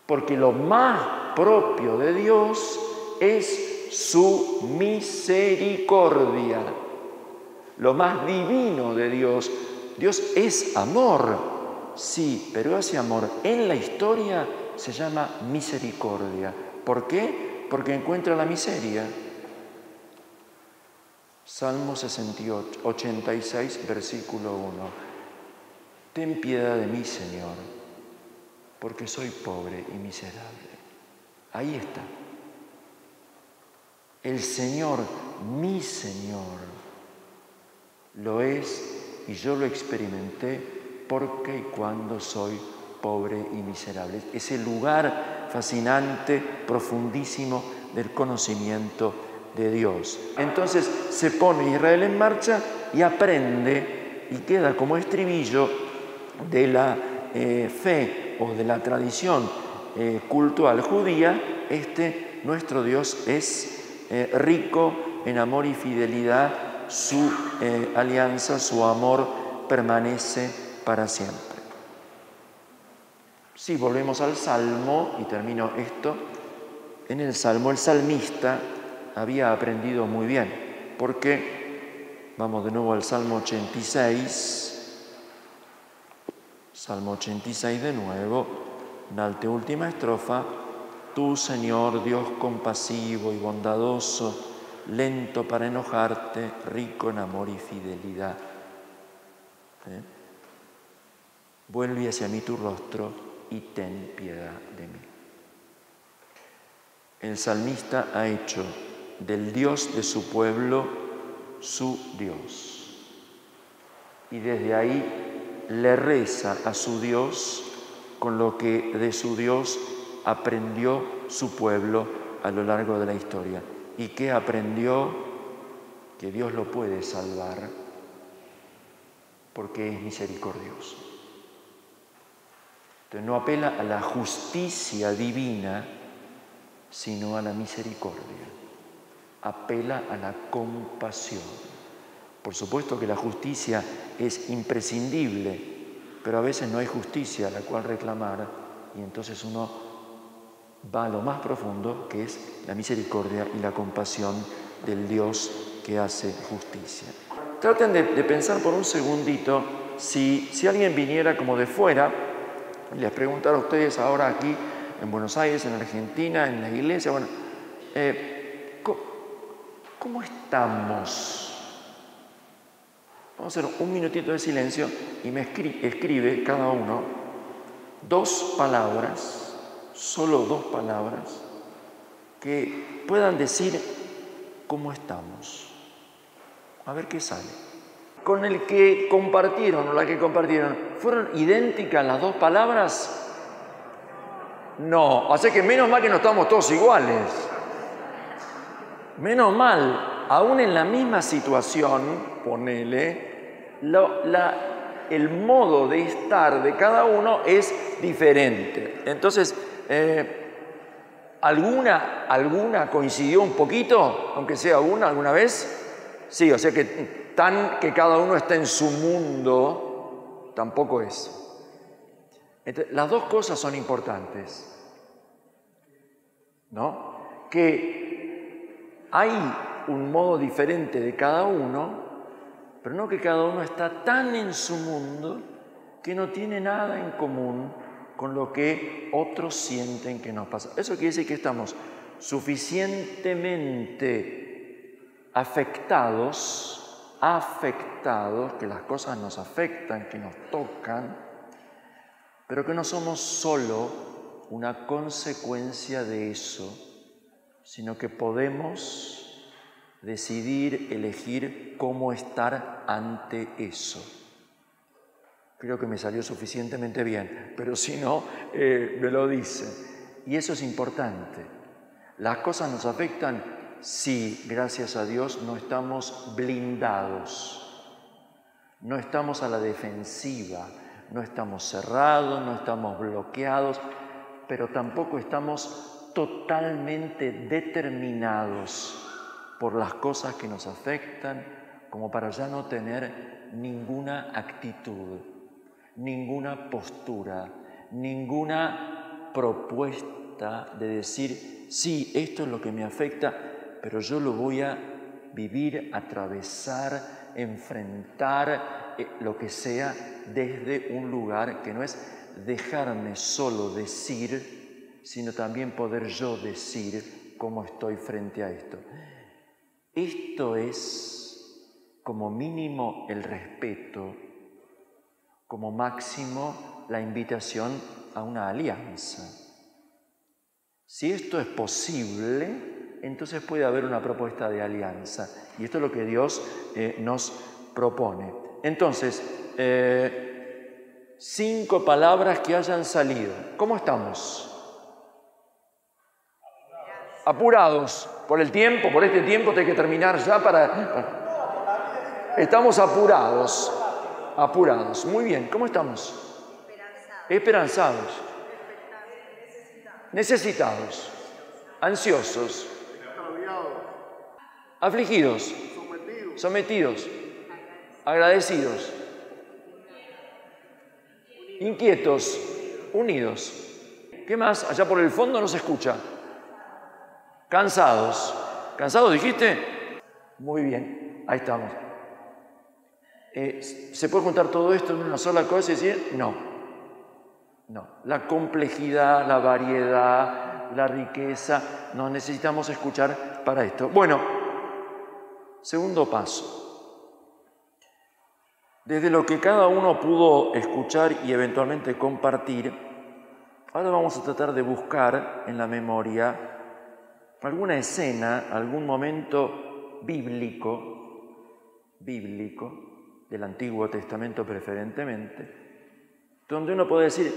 Porque lo más propio de Dios es su misericordia. Lo más divino de Dios. Dios es amor, sí, pero ese amor en la historia se llama misericordia. ¿Por qué? Porque encuentra la miseria. Salmo 86, versículo 1. Ten piedad de mí, Señor, porque soy pobre y miserable. Ahí está. El Señor, mi Señor, lo es y yo lo experimenté porque y cuando soy pobre y miserable. Es el lugar fascinante, profundísimo del conocimiento de Dios. Entonces se pone Israel en marcha y aprende y queda como estribillo de la fe o de la tradición cultural judía, nuestro Dios es rico en amor y fidelidad, su alianza, su amor permanece para siempre. Si volvemos al Salmo, y termino esto, en el Salmo el salmista había aprendido muy bien, porque, vamos de nuevo al Salmo 86, Salmo 86 de nuevo, la anteúltima estrofa: tú, Señor, Dios compasivo y bondadoso, lento para enojarte, rico en amor y fidelidad. Vuelve hacia mí tu rostro y ten piedad de mí. El salmista ha hecho del Dios de su pueblo su Dios. Y desde ahí le reza a su Dios con lo que de su Dios aprendió su pueblo a lo largo de la historia. ¿Y qué aprendió? Que Dios lo puede salvar porque es misericordioso. Entonces no apela a la justicia divina, sino a la misericordia. Apela a la compasión. Por supuesto que la justicia es imprescindible, pero a veces no hay justicia a la cual reclamar, y entonces uno va a lo más profundo, que es la misericordia y la compasión del Dios que hace justicia. Traten de pensar por un segundito, si alguien viniera como de fuera y les preguntara a ustedes ahora aquí en Buenos Aires, en Argentina, en la iglesia, bueno, ¿cómo estamos? Vamos a hacer un minutito de silencio y me escribe cada uno 2 palabras, solo 2 palabras, que puedan decir cómo estamos. A ver qué sale. Con el que compartieron o la que compartieron, ¿fueron idénticas las 2 palabras? No, así que menos mal que no estamos todos iguales. Menos mal, aún en la misma situación, ponele, el modo de estar de cada uno es diferente. Entonces, ¿alguna coincidió un poquito, aunque sea una alguna vez? Sí, o sea que que cada uno está en su mundo, tampoco es. Entonces, las 2 cosas son importantes, ¿no? Que hay un modo diferente de cada uno, pero no que cada uno está tan en su mundo que no tiene nada en común con lo que otros sienten que nos pasa. Eso quiere decir que estamos suficientemente afectados, que las cosas nos afectan, que nos tocan, pero que no somos solo una consecuencia de eso, sino que podemos decidir, elegir cómo estar ante eso. Creo que me salió suficientemente bien, pero si no, me lo dice. Y eso es importante. Las cosas nos afectan si, gracias a Dios, no estamos blindados, no estamos a la defensiva, no estamos cerrados, no estamos bloqueados, pero tampoco estamos totalmente determinados por las cosas que nos afectan, como para ya no tener ninguna actitud, ninguna postura, ninguna propuesta de decir, sí, esto es lo que me afecta, pero yo lo voy a vivir, atravesar, enfrentar, lo que sea, desde un lugar que no es dejarme solo decir, sino también poder yo decir cómo estoy frente a esto. Esto es, como mínimo, el respeto, como máximo, la invitación a una alianza. Si esto es posible, entonces puede haber una propuesta de alianza. Y esto es lo que Dios nos propone. Entonces, 5 palabras que hayan salido. ¿Cómo estamos? Apurados. Por el tiempo, por este tiempo hay que terminar ya Estamos apurados. Apurados. Muy bien. ¿Cómo estamos? Esperanzados. necesitados, ansiosos, afligidos, sometidos, agradecidos, inquietos, unidos. ¿Qué más? Allá por el fondo no se escucha. Cansados. ¿Cansados dijiste? Muy bien, ahí estamos. ¿Se puede juntar todo esto en una sola cosa y decir? No. No. La complejidad, la variedad, la riqueza, nos necesitamos escuchar para esto. Bueno, segundo paso. Desde lo que cada uno pudo escuchar y eventualmente compartir, ahora vamos a tratar de buscar en la memoria alguna escena, algún momento bíblico del Antiguo Testamento preferentemente, donde uno puede decir,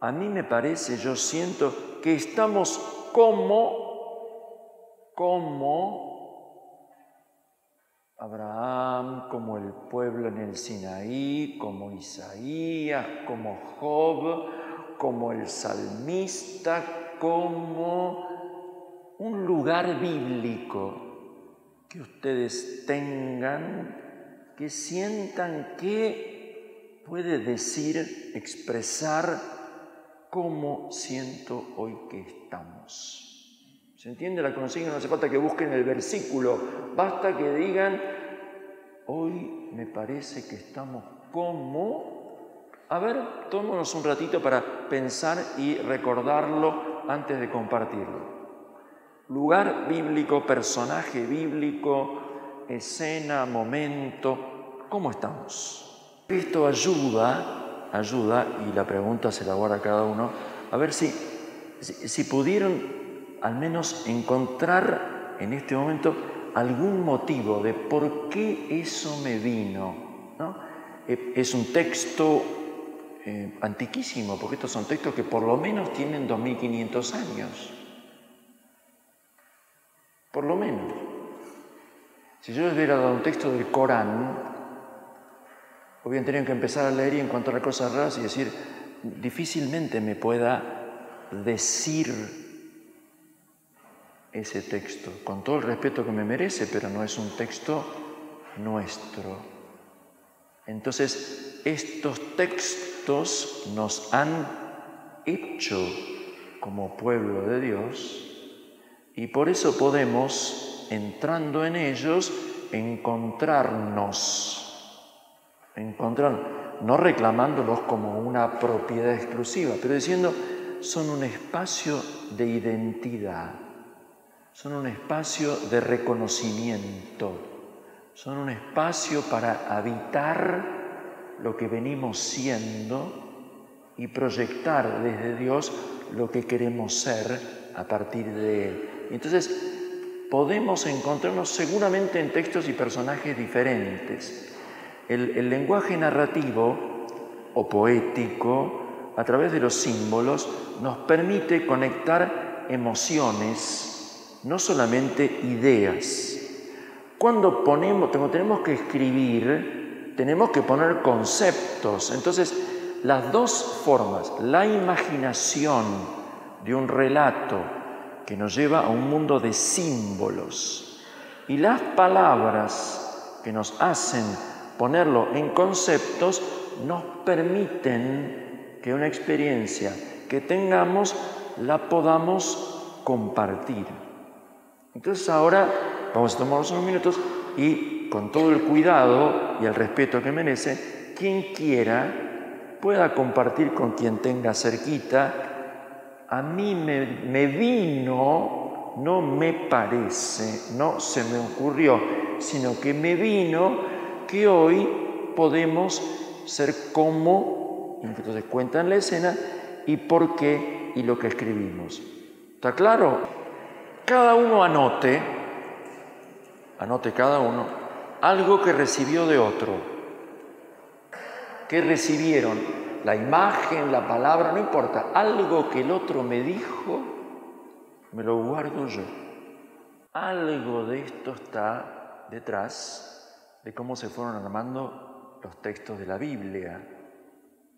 a mí me parece, yo siento que estamos como Abraham, como el pueblo en el Sinaí, como Isaías, como Job, como el salmista, como un lugar bíblico que ustedes tengan, que sientan que puede decir, expresar cómo siento hoy que estamos. ¿Se entiende la consigna? No hace falta que busquen el versículo, basta que digan, hoy me parece que estamos como... A ver, tomémonos un ratito para pensar y recordarlo antes de compartirlo. Lugar bíblico, personaje bíblico, escena, momento, ¿cómo estamos? Esto ayuda, y la pregunta se la guarda a cada uno, a ver si pudieron al menos encontrar en este momento algún motivo de por qué eso me vino, ¿no? Es un texto antiquísimo, porque estos son textos que por lo menos tienen 2500 años. Por lo menos. Si yo les hubiera dado un texto del Corán, hubieran tenido que empezar a leer y encontrar cosas raras y decir, difícilmente me pueda decir ese texto, con todo el respeto que me merece, pero no es un texto nuestro. Entonces, estos textos nos han hecho como pueblo de Dios y por eso podemos, entrando en ellos, encontrarnos, no reclamándolos como una propiedad exclusiva, pero diciendo, son un espacio de identidad, son un espacio de reconocimiento, son un espacio para habitar lo que venimos siendo y proyectar desde Dios lo que queremos ser a partir de Él. Entonces, podemos encontrarnos seguramente en textos y personajes diferentes. El lenguaje narrativo o poético, a través de los símbolos, nos permite conectar emociones, no solamente ideas. Cuando tenemos que escribir, tenemos que poner conceptos. Entonces, las dos formas, la imaginación de un relato que nos lleva a un mundo de símbolos y las palabras que nos hacen ponerlo en conceptos, nos permiten que una experiencia que tengamos la podamos compartir. Entonces ahora vamos a tomarnos unos minutos y con todo el cuidado y el respeto que merece, quien quiera pueda compartir con quien tenga cerquita. A mí me vino, no me parece, no se me ocurrió, sino que me vino que hoy podemos ser como, entonces cuentan la escena y por qué y lo que escribimos. ¿Está claro? Cada uno anote cada uno algo que recibió de otro. ¿Qué recibieron? La imagen, la palabra, no importa. Algo que el otro me dijo, me lo guardo yo. Algo de esto está detrás de cómo se fueron armando los textos de la Biblia.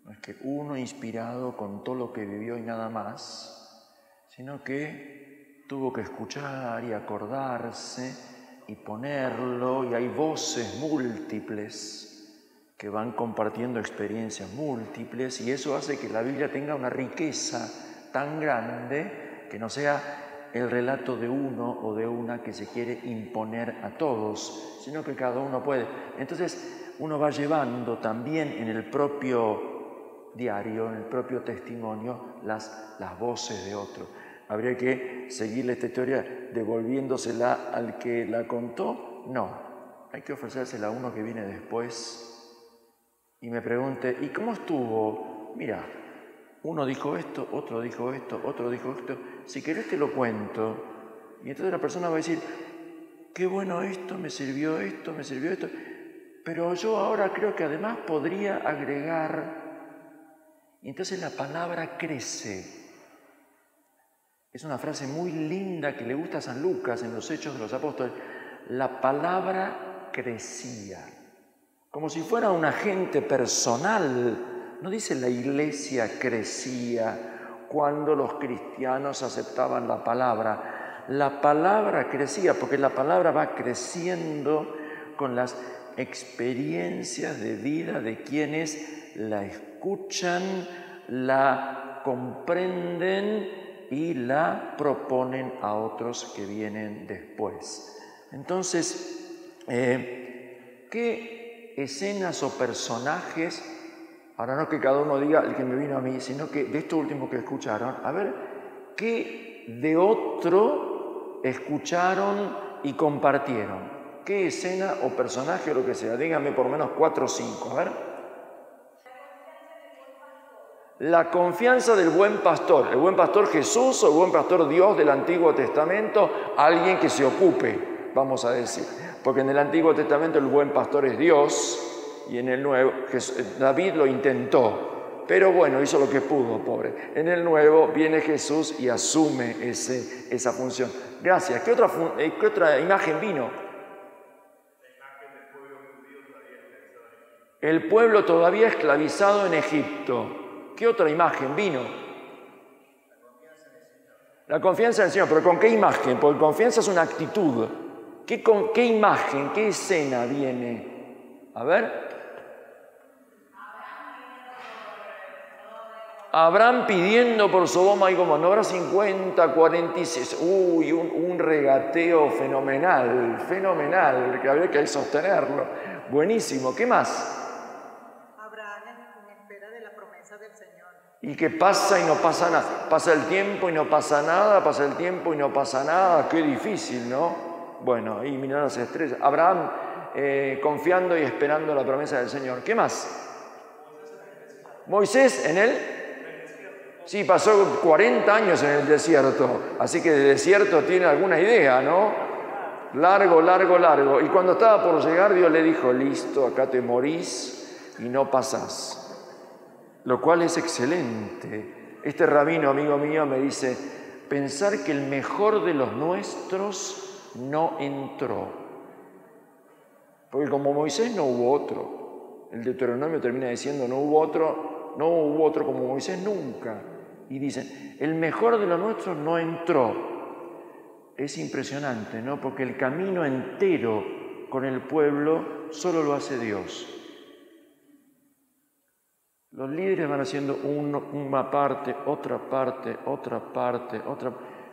No es que uno inspirado con todo lo que vivió y nada más, sino que tuvo que escuchar y acordarse y ponerlo, y hay voces múltiples que van compartiendo experiencias múltiples, y eso hace que la Biblia tenga una riqueza tan grande que no sea el relato de uno o de una que se quiere imponer a todos, sino que cada uno puede. Entonces uno va llevando también en el propio diario, en el propio testimonio, las voces de otro. ¿Habría que seguirle esta historia devolviéndosela al que la contó? No, hay que ofrecérsela a uno que viene después y me pregunte, ¿y cómo estuvo? Mira, uno dijo esto, otro dijo esto, otro dijo esto. Si querés te lo cuento. Y entonces la persona va a decir, qué bueno esto, me sirvió esto, me sirvió esto. Pero yo ahora creo que además podría agregar. Y entonces la palabra crece. Es una frase muy linda que le gusta a San Lucas en los Hechos de los Apóstoles. La palabra crecía. Como si fuera un agente personal. No dice la iglesia crecía cuando los cristianos aceptaban la palabra. La palabra crecía porque la palabra va creciendo con las experiencias de vida de quienes la escuchan, la comprenden y la proponen a otros que vienen después. Entonces, ¿qué escenas o personajes, ahora no que cada uno diga el que me vino a mí, sino que de esto último que escucharon, a ver, ¿qué de otro escucharon y compartieron? ¿Qué escena o personaje o lo que sea? Díganme por lo menos 4 o 5, a ver. La confianza del buen pastor. ¿El buen pastor Jesús o el buen pastor Dios del Antiguo Testamento? Alguien que se ocupe, vamos a decir. Porque en el Antiguo Testamento el buen pastor es Dios y en el Nuevo David lo intentó, pero bueno, hizo lo que pudo, pobre. En el Nuevo viene Jesús y asume esa función. Gracias. ¿Qué otra imagen vino? El pueblo todavía esclavizado en Egipto. ¿Qué otra imagen vino? La confianza en el Señor. ¿Pero con qué imagen? Porque confianza es una actitud. ¿Qué imagen, qué escena viene? A ver. Abraham pidiendo por Sodoma y Gomorra. No habrá 50, 46. Uy, un regateo fenomenal, que habría que sostenerlo. Buenísimo. ¿Qué más? Y que pasa y no pasa nada. Pasa el tiempo y no pasa nada, pasa el tiempo y no pasa nada. Qué difícil, ¿no? Bueno, ahí mirar las estrellas. Abraham confiando y esperando la promesa del Señor. ¿Qué más? Moisés en él. Sí, pasó 40 años en el desierto. Así que de desierto tiene alguna idea, ¿no? Largo. Y cuando estaba por llegar, Dios le dijo, listo, acá te morís y no pasás. Lo cual es excelente. Este rabino, amigo mío, me dice, pensar que el mejor de los nuestros no entró. Porque como Moisés no hubo otro. El Deuteronomio termina diciendo, no hubo otro como Moisés nunca. Y dicen, el mejor de los nuestros no entró. Es impresionante, ¿no? Porque el camino entero con el pueblo solo lo hace Dios. Los líderes van haciendo una parte, otra parte.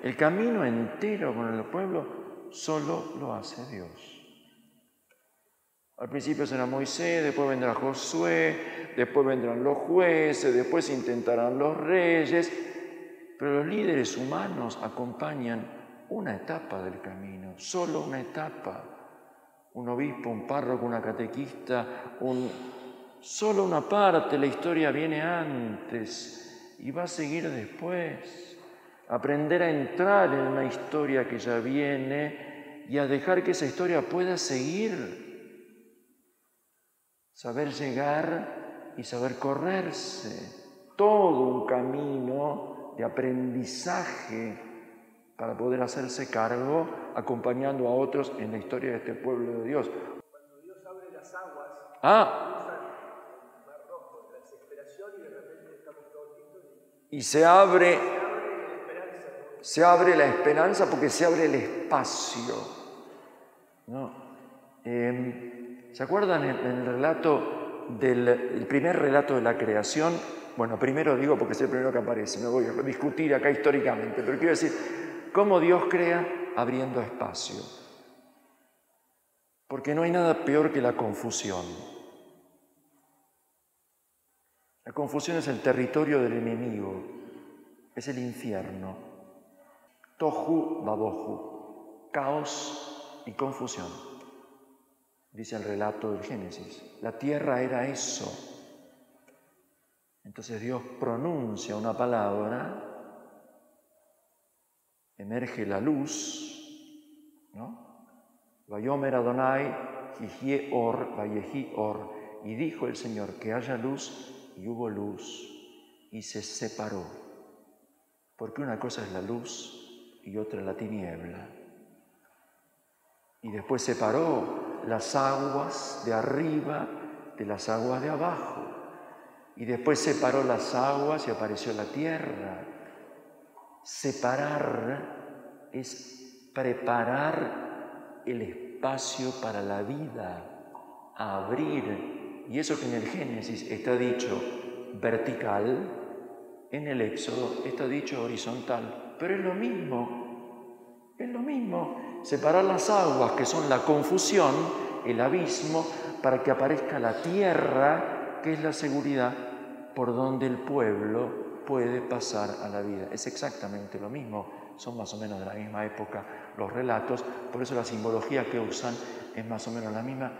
El camino entero con el pueblo solo lo hace Dios. Al principio será Moisés, después vendrá Josué, después vendrán los jueces, después intentarán los reyes, pero los líderes humanos acompañan una etapa del camino, solo una etapa. Un obispo, un párroco, una catequista, solo una parte, la historia viene antes y va a seguir después. Aprender a entrar en una historia que ya viene y a dejar que esa historia pueda seguir. Saber llegar y saber correrse. Todo un camino de aprendizaje para poder hacerse cargo, acompañando a otros en la historia de este pueblo de Dios. Cuando Dios abre las aguas, Mar Rojo, la desesperación y de repente estamos todos listos. Y se abre Se abre la esperanza porque se abre el espacio, ¿no? ¿Se acuerdan en el relato el primer relato de la creación? Bueno, primero digo porque es el primero que aparece, no voy a discutir acá históricamente, pero quiero decir, cómo Dios crea abriendo espacio. Porque no hay nada peor que la confusión. La confusión es el territorio del enemigo, es el infierno. Tohu babohu, caos y confusión, dice el relato del Génesis. La tierra era eso. Entonces Dios pronuncia una palabra, emerge la luz, ¿no? Vayomer Adonai, Jijie Or, Vayehi Or, y dijo el Señor que haya luz, y hubo luz, y se separó. Porque una cosa es la luz y otra la tiniebla. Y después separó las aguas de arriba de las aguas de abajo. Y después separó las aguas y apareció la tierra. Separar es preparar el espacio para la vida, abrir. Y eso que en el Génesis está dicho vertical, en el Éxodo está dicho horizontal. Pero es lo mismo, es lo mismo. Separar las aguas, que son la confusión, el abismo, para que aparezca la tierra, que es la seguridad, por donde el pueblo puede pasar a la vida. Es exactamente lo mismo, son más o menos de la misma época los relatos, por eso la simbología que usan es más o menos la misma,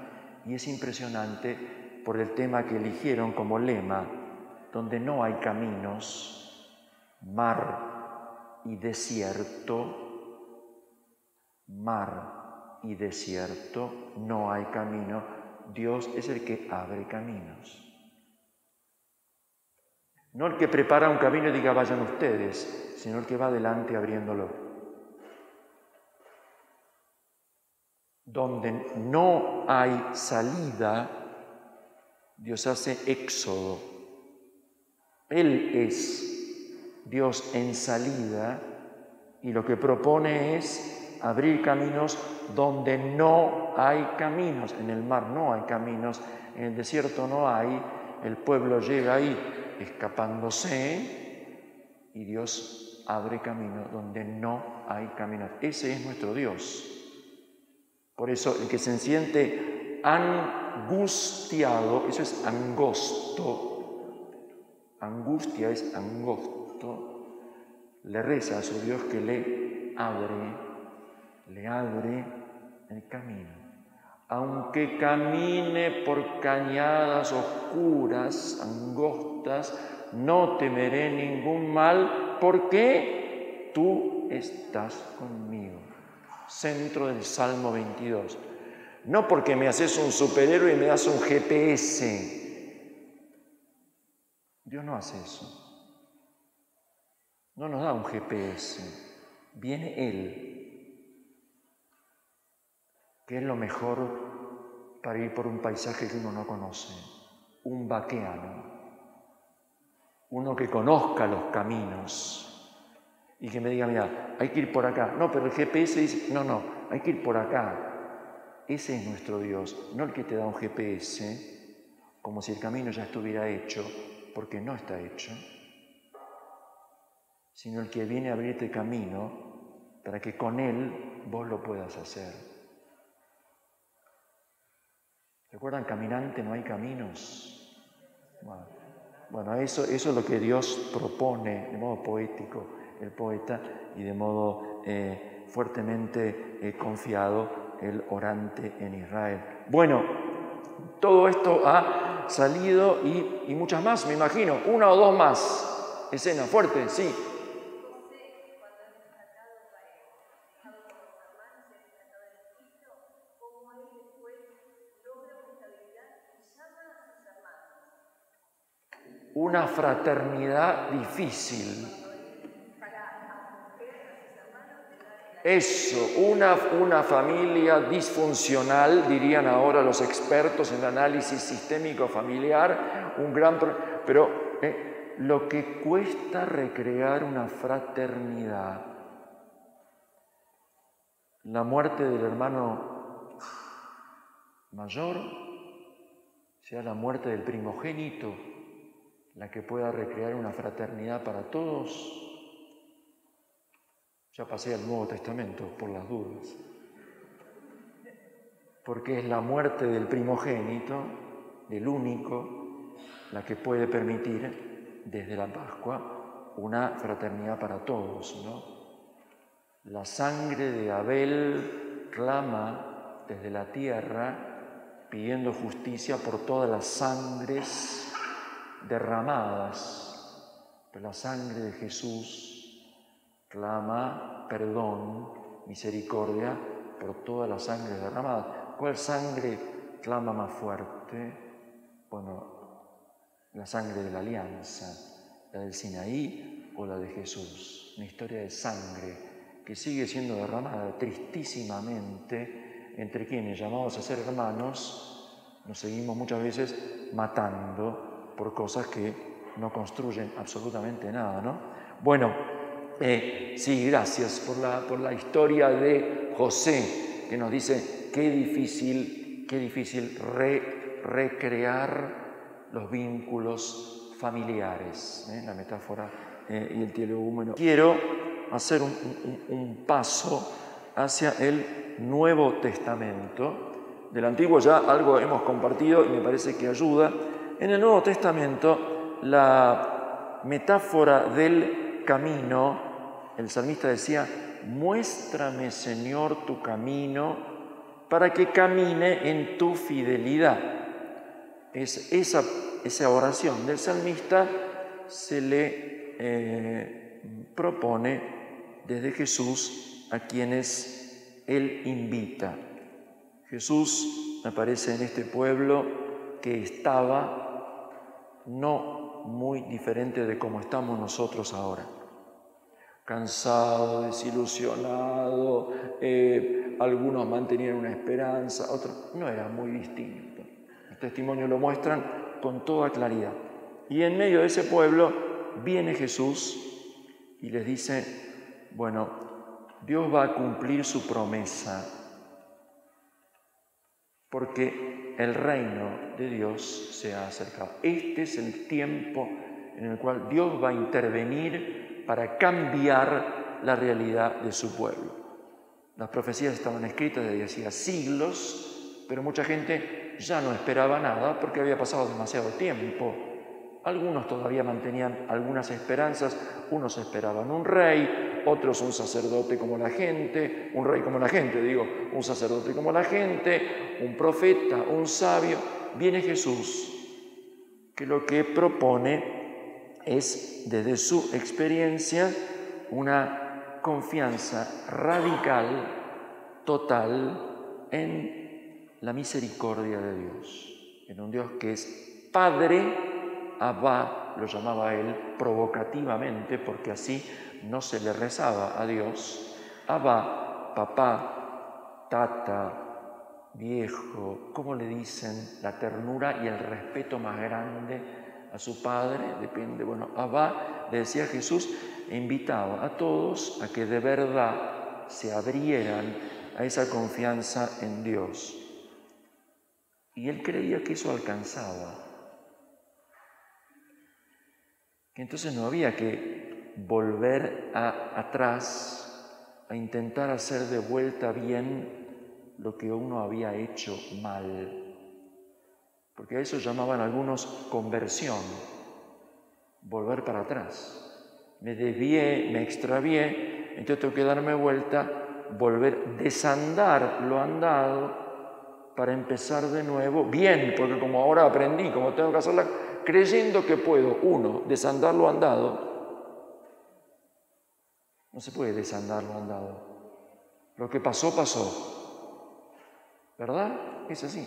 y es impresionante por el tema que eligieron como lema, donde no hay caminos, mar y desierto, mar y desierto, no hay camino, Dios es el que abre caminos. No el que prepara un camino y diga vayan ustedes, sino el que va adelante abriéndolo. Donde no hay salida, Dios hace éxodo. Él es Dios en salida y lo que propone es abrir caminos donde no hay caminos. En el mar no hay caminos, en el desierto no hay, el pueblo llega ahí escapándose y Dios abre camino donde no hay caminos. Ese es nuestro Dios. Por eso el que se siente angustiado, eso es angosto, angustia es angosto, le reza a su Dios que le abre el camino. Aunque camine por cañadas oscuras, angostas, no temeré ningún mal, porque tú estás conmigo. Centro del Salmo 22. No porque me haces un superhéroe y me das un GPS. Dios no hace eso. No nos da un GPS. Viene Él, que es lo mejor para ir por un paisaje que uno no conoce. Un vaqueano. Uno que conozca los caminos y que me diga, mira, hay que ir por acá. No, pero el GPS dice, no, hay que ir por acá. Ese es nuestro Dios, no el que te da un GPS, como si el camino ya estuviera hecho, porque no está hecho, sino el que viene a abrirte camino para que con Él vos lo puedas hacer. ¿Se acuerdan? Caminante no hay caminos. Bueno, eso es lo que Dios propone de modo poético el poeta y de modo fuertemente confiado el orante en Israel. Bueno, todo esto ha salido y muchas más, me imagino, una o dos más. Escena fuerte, sí. Una fraternidad difícil. Eso, una familia disfuncional, dirían ahora los expertos en análisis sistémico familiar, pero lo que cuesta recrear una fraternidad, la muerte del hermano mayor sea la muerte del primogénito, la que pueda recrear una fraternidad para todos. Ya pasé al Nuevo Testamento por las dudas. Porque es la muerte del primogénito, del único, la que puede permitir desde la Pascua una fraternidad para todos, ¿no? La sangre de Abel clama desde la tierra pidiendo justicia por todas las sangres derramadas. Pero la sangre de Jesús clama perdón, misericordia por todas las sangres derramadas. ¿Cuál sangre clama más fuerte? Bueno, la sangre de la alianza, la del Sinaí o la de Jesús. Una historia de sangre que sigue siendo derramada tristísimamente entre quienes, llamados a ser hermanos, nos seguimos muchas veces matando por cosas que no construyen absolutamente nada, ¿no? Bueno, sí, gracias por la historia de José, que nos dice qué difícil recrear los vínculos familiares, la metáfora y el teologúmeno. Quiero hacer un paso hacia el Nuevo Testamento. Del Antiguo ya algo hemos compartido y me parece que ayuda. En el Nuevo Testamento, la metáfora del camino, el salmista decía, muéstrame, Señor, tu camino para que camine en tu fidelidad. Esa oración del salmista se le propone desde Jesús a quienes Él invita. Jesús aparece en este pueblo que estaba no muy diferente de como estamos nosotros ahora. Cansado, desilusionado, algunos mantenían una esperanza, otros no, era muy distinto. Los testimonios lo muestran con toda claridad. Y en medio de ese pueblo viene Jesús y les dice, bueno, Dios va a cumplir su promesa porque el reino de Dios se ha acercado. Este es el tiempo en el cual Dios va a intervenir para cambiar la realidad de su pueblo. Las profecías estaban escritas desde hacía siglos, pero mucha gente ya no esperaba nada porque había pasado demasiado tiempo. Algunos todavía mantenían algunas esperanzas, unos esperaban un rey, otros un sacerdote como la gente, un rey como la gente, un sacerdote como la gente, un profeta, un sabio. Viene Jesús, que lo que propone es, desde su experiencia, una confianza radical, total, en la misericordia de Dios, en un Dios que es Padre. Abba lo llamaba él provocativamente, porque así no se le rezaba a Dios. Abba, papá, tata, viejo, ¿cómo le dicen? La ternura y el respeto más grande a su padre, depende. Bueno, Abba, le decía Jesús, e invitaba a todos a que de verdad se abrieran a esa confianza en Dios. Y él creía que eso alcanzaba. Entonces no había que volver atrás a intentar hacer de vuelta bien lo que uno había hecho mal. Porque a eso llamaban algunos conversión, volver para atrás. Me desvié, me extravié, entonces tengo que darme vuelta, volver, desandar lo andado para empezar de nuevo bien, porque como ahora aprendí, como tengo que hacerla, creyendo que puedo, desandar lo andado. No se puede desandar lo andado. Lo que pasó, pasó. ¿Verdad? Es así.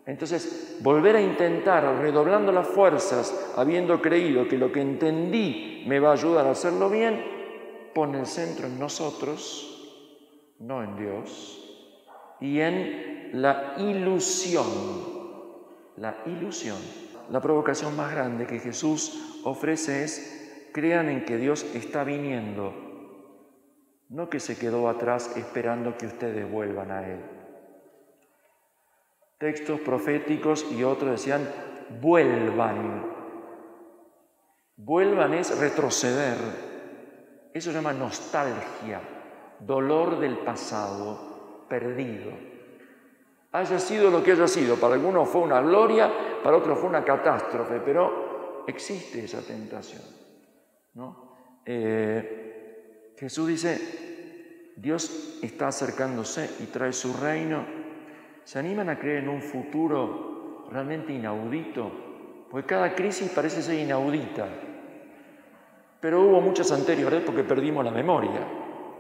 Entonces, volver a intentar, redoblando las fuerzas, habiendo creído que lo que entendí me va a ayudar a hacerlo bien, pone el centro en nosotros, no en Dios, y en la ilusión. La ilusión. La provocación más grande que Jesús ofrece es: crean en que Dios está viniendo. no que se quedó atrás esperando que ustedes vuelvan a Él. Textos proféticos y otros decían, vuelvan. Vuelvan es retroceder. Eso se llama nostalgia, dolor del pasado, perdido. Haya sido lo que haya sido, para algunos fue una gloria, para otros fue una catástrofe, pero existe esa tentación, ¿no? Jesús dice, Dios está acercándose y trae su reino. ¿Se animan a creer en un futuro realmente inaudito? Porque cada crisis parece ser inaudita, pero hubo muchas anteriores porque perdimos la memoria.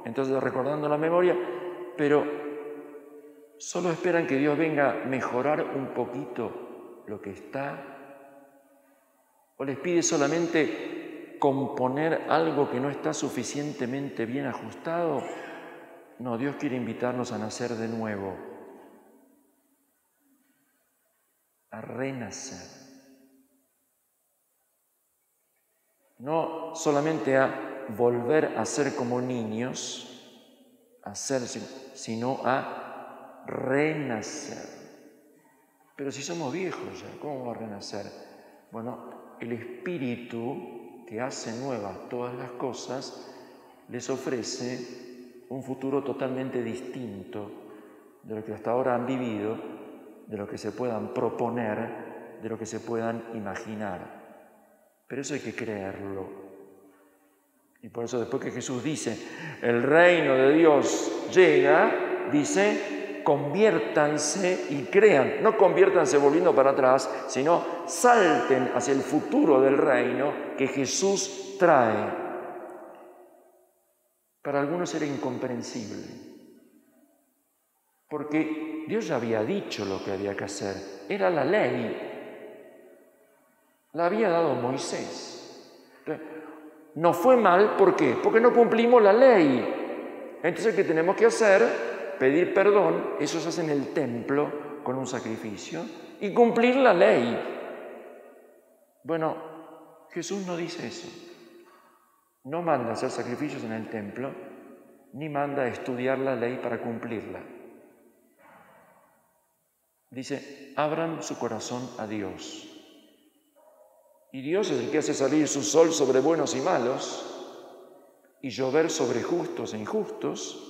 Entonces, recordando la memoria, pero solo esperan que Dios venga a mejorar un poquito lo que está, o les pide solamente componer algo que no está suficientemente bien ajustado. No, Dios quiere invitarnos a nacer de nuevo, a renacer. No solamente a volver a ser como niños, sino a renacer. Pero si somos viejos ya, ¿cómo vamos a renacer? Bueno, el Espíritu que hace nuevas todas las cosas les ofrece un futuro totalmente distinto de lo que hasta ahora han vivido, de lo que se puedan proponer, de lo que se puedan imaginar. Pero eso hay que creerlo. Y por eso después que Jesús dice, el reino de Dios llega, dice, conviértanse y crean. No conviértanse volviendo para atrás, sino salten hacia el futuro del reino que Jesús trae. Para algunos era incomprensible, porque Dios ya había dicho lo que había que hacer. Era la ley. La había dado Moisés. No fue mal, ¿por qué? Porque no cumplimos la ley. Entonces, ¿qué tenemos que hacer? Pedir perdón, eso se hace en el templo con un sacrificio, y cumplir la ley. Bueno, Jesús no dice eso. No manda hacer sacrificios en el templo, ni manda estudiar la ley para cumplirla. Dice, abran su corazón a Dios. Y Dios es el que hace salir su sol sobre buenos y malos, y llover sobre justos e injustos,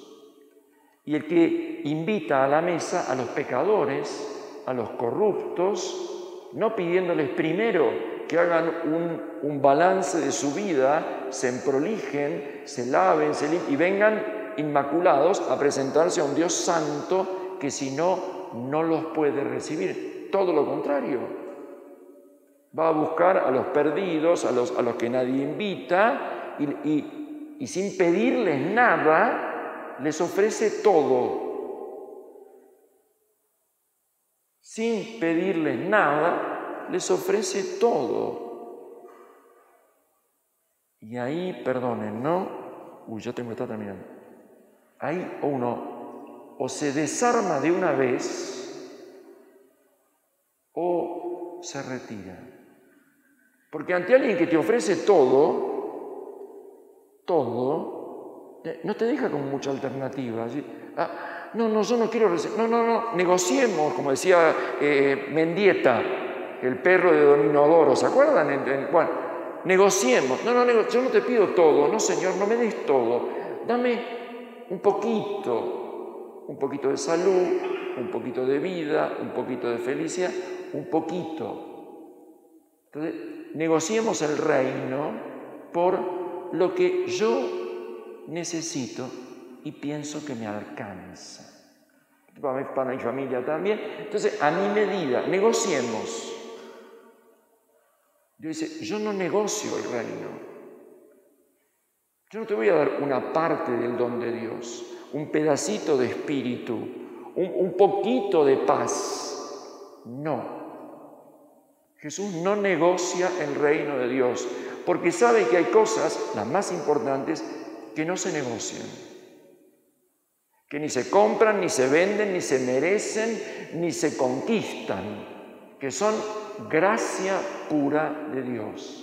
y el que invita a la mesa a los pecadores, a los corruptos, no pidiéndoles primero que hagan un balance de su vida, se emprolijen, se laven, y vengan inmaculados a presentarse a un Dios santo que si no, no los puede recibir. Todo lo contrario. Va a buscar a los perdidos, a los que nadie invita, y sin pedirles nada, les ofrece todo. Sin pedirles nada, les ofrece todo. Y ahí, perdonen, ¿no? Ya tengo que estar terminando. Ahí uno o se desarma de una vez o se retira. Porque ante alguien que te ofrece todo, no te deja con mucha alternativa. ¿Sí? No, yo no quiero recibir. No, negociemos, como decía Mendieta, el perro de Don Inodoro, ¿se acuerdan? Bueno, negociemos. Yo no te pido todo, no señor, no me des todo. Dame un poquito de salud, un poquito de vida, un poquito de felicidad, un poquito. Entonces, negociemos el reino por lo que yo necesito y pienso que me alcanza. Para mi familia también. Entonces, a mi medida, negociemos. Dios dice, yo no negocio el reino. Yo no te voy a dar una parte del don de Dios, un pedacito de espíritu, un poquito de paz. No. Jesús no negocia el reino de Dios, porque sabe que hay cosas, las más importantes, que no se negocian, que ni se compran, ni se venden, ni se merecen, ni se conquistan, que son gracia pura de Dios.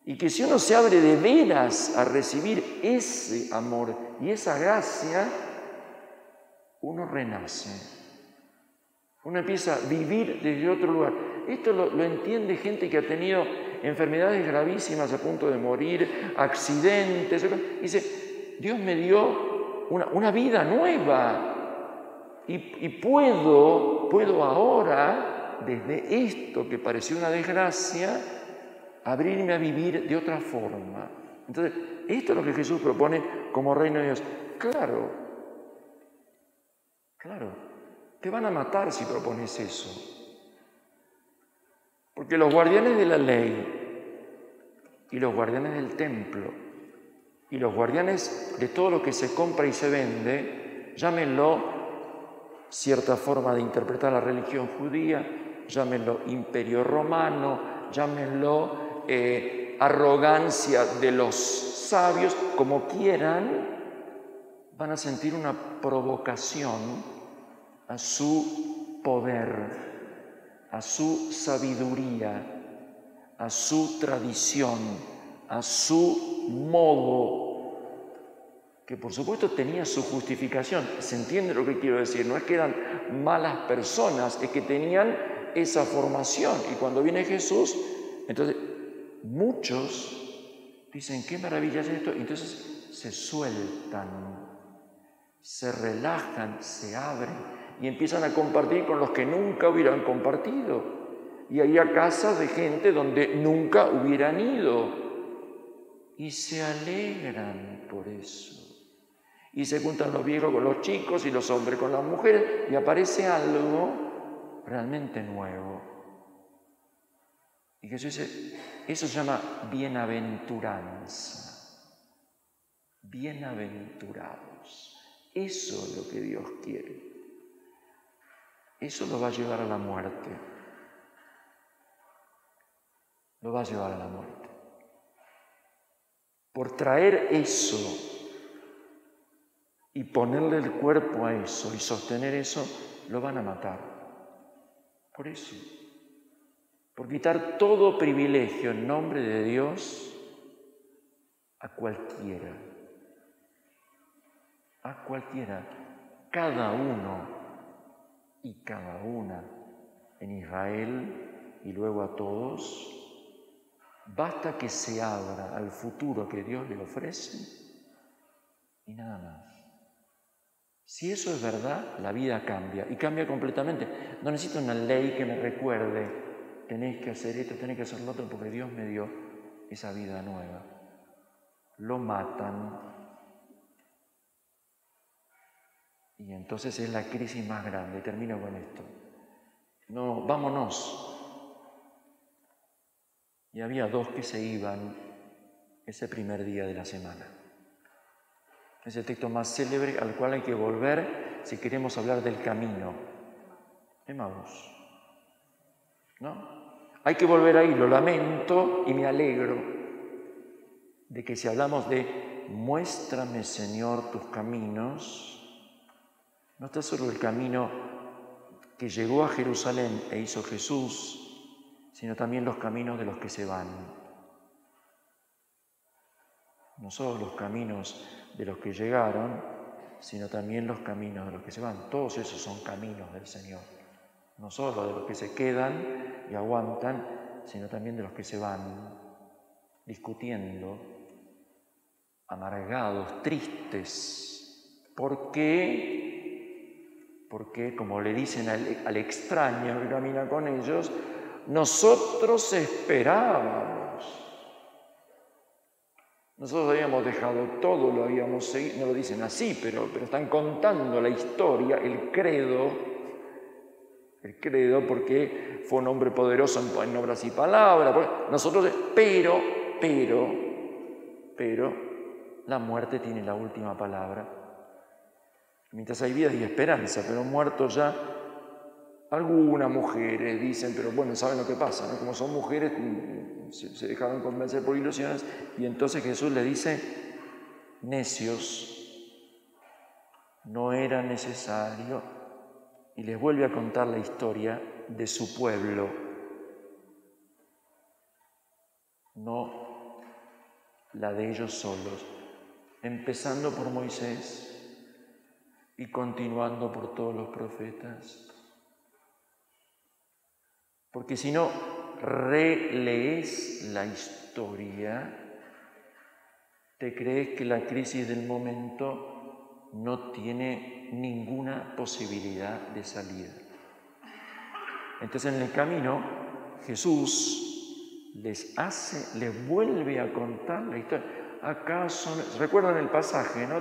Y que si uno se abre de veras a recibir ese amor y esa gracia, uno renace. Uno empieza a vivir desde otro lugar. Esto lo entiende gente que ha tenido enfermedades gravísimas a punto de morir, accidentes. Dice, Dios me dio una vida nueva y puedo ahora, desde esto que pareció una desgracia, abrirme a vivir de otra forma. Entonces, esto es lo que Jesús propone como reino de Dios. Claro, te van a matar si propones eso. Porque los guardianes de la ley y los guardianes del templo y los guardianes de todo lo que se compra y se vende, llámenlo cierta forma de interpretar la religión judía, llámenlo imperio romano, llámenlo arrogancia de los sabios, como quieran, van a sentir una provocación a su poder, a su sabiduría, a su tradición, a su modo, que por supuesto tenía su justificación. ¿Se entiende lo que quiero decir? No es que eran malas personas, es que tenían esa formación. Y cuando viene Jesús, entonces muchos dicen, qué maravilla es esto, y entonces se sueltan, se relajan, se abren y empiezan a compartir con los que nunca hubieran compartido. Y hay a casas de gente donde nunca hubieran ido y se alegran por eso. Y se juntan los viejos con los chicos y los hombres con las mujeres y aparece algo realmente nuevo. Y Jesús dice, eso se llama bienaventuranza. Bienaventurados. Eso es lo que Dios quiere. Eso lo va a llevar a la muerte. Lo va a llevar a la muerte. Por traer eso y ponerle el cuerpo a eso y sostener eso, lo van a matar. Por eso. Por quitar todo privilegio en nombre de Dios a cualquiera. A cualquiera. Cada uno y cada una en Israel y luego a todos. Basta que se abra al futuro que Dios le ofrece y nada más. Si eso es verdad, la vida cambia y cambia completamente. No necesito una ley que me recuerde. Tenéis que hacer esto, tenéis que hacer lo otro, porque Dios me dio esa vida nueva. Lo matan. Y entonces es la crisis más grande. Termino con esto. No, vámonos. Y había dos que se iban ese primer día de la semana. Es el texto más célebre al cual hay que volver si queremos hablar del camino. Emaús. ¿No? Hay que volver ahí, lo lamento y me alegro de que si hablamos de muéstrame, Señor, tus caminos, no está solo el camino que llegó a Jerusalén e hizo Jesús, sino también los caminos de los que se van. No solo los caminos de los que llegaron, sino también los caminos de los que se van. Todos esos son caminos del Señor. No solo de los que se quedan y aguantan, sino también de los que se van discutiendo, amargados, tristes. ¿Por qué? Porque, como le dicen al extraño que camina con ellos, nosotros esperábamos. Nosotros habíamos dejado todo, lo habíamos seguido, no lo dicen así, pero están contando la historia, el credo, porque fue un hombre poderoso en obras y palabras. Nosotros, pero, la muerte tiene la última palabra. Mientras hay vida y esperanza, pero muertos ya, algunas mujeres dicen, pero bueno, saben lo que pasa, ¿no? Como son mujeres, se dejaron convencer por ilusiones, y entonces Jesús le dice, necios, no era necesario. Y les vuelve a contar la historia de su pueblo. No la de ellos solos, empezando por Moisés y continuando por todos los profetas. Porque si no relees la historia, te crees que la crisis del momento no tiene ninguna posibilidad de salida. Entonces en el camino Jesús les vuelve a contar la historia. ¿Acaso? ¿Recuerdan el pasaje? ¿No?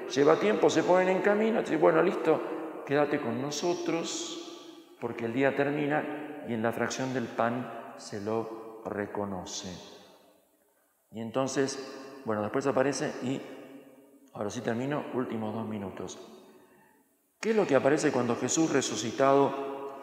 Lleva tiempo, se ponen en camino, dicen, bueno, listo, quédate con nosotros, porque el día termina y en la fracción del pan se lo reconoce. Y entonces, bueno, después aparece y, ahora sí termino, últimos 2 minutos. ¿Qué es lo que aparece cuando Jesús resucitado,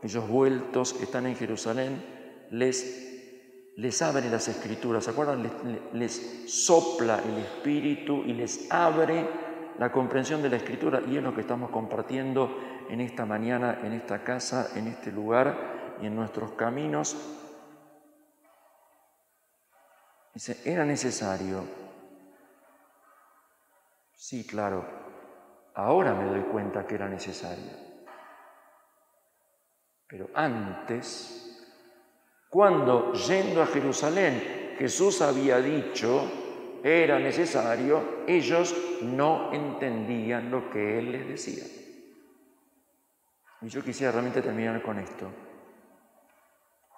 ellos vueltos, están en Jerusalén, les abre las Escrituras? ¿Se acuerdan? Les sopla el Espíritu y les abre la comprensión de la Escritura. Y es lo que estamos compartiendo en esta mañana, en esta casa, en este lugar y en nuestros caminos. Dice, ¿era necesario? Sí, claro. Ahora me doy cuenta que era necesario. Pero antes, cuando yendo a Jerusalén Jesús había dicho era necesario, ellos no entendían lo que Él les decía. Y yo quisiera realmente terminar con esto.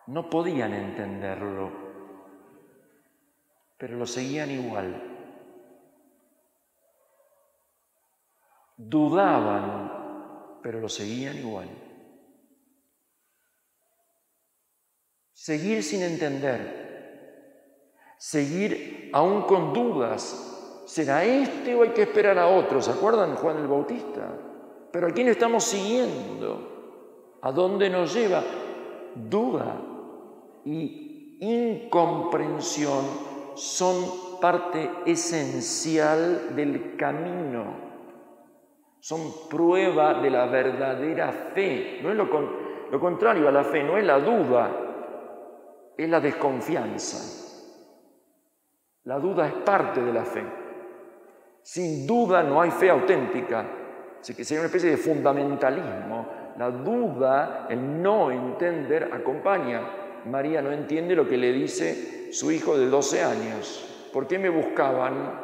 No podían entenderlo, pero lo seguían igual. Dudaban, pero lo seguían igual. Seguir sin entender, seguir aún con dudas, ¿será este o hay que esperar a otro? ¿Se acuerdan Juan el Bautista? ¿Pero a quién estamos siguiendo? ¿A dónde nos lleva? Duda y incomprensión son parte esencial del camino, son prueba de la verdadera fe. No es lo contrario a la fe, no es la duda. Es la desconfianza. La duda es parte de la fe. Sin duda no hay fe auténtica. Así que sería una especie de fundamentalismo. La duda, el no entender, acompaña. María no entiende lo que le dice su hijo de 12 años. ¿Por qué me buscaban?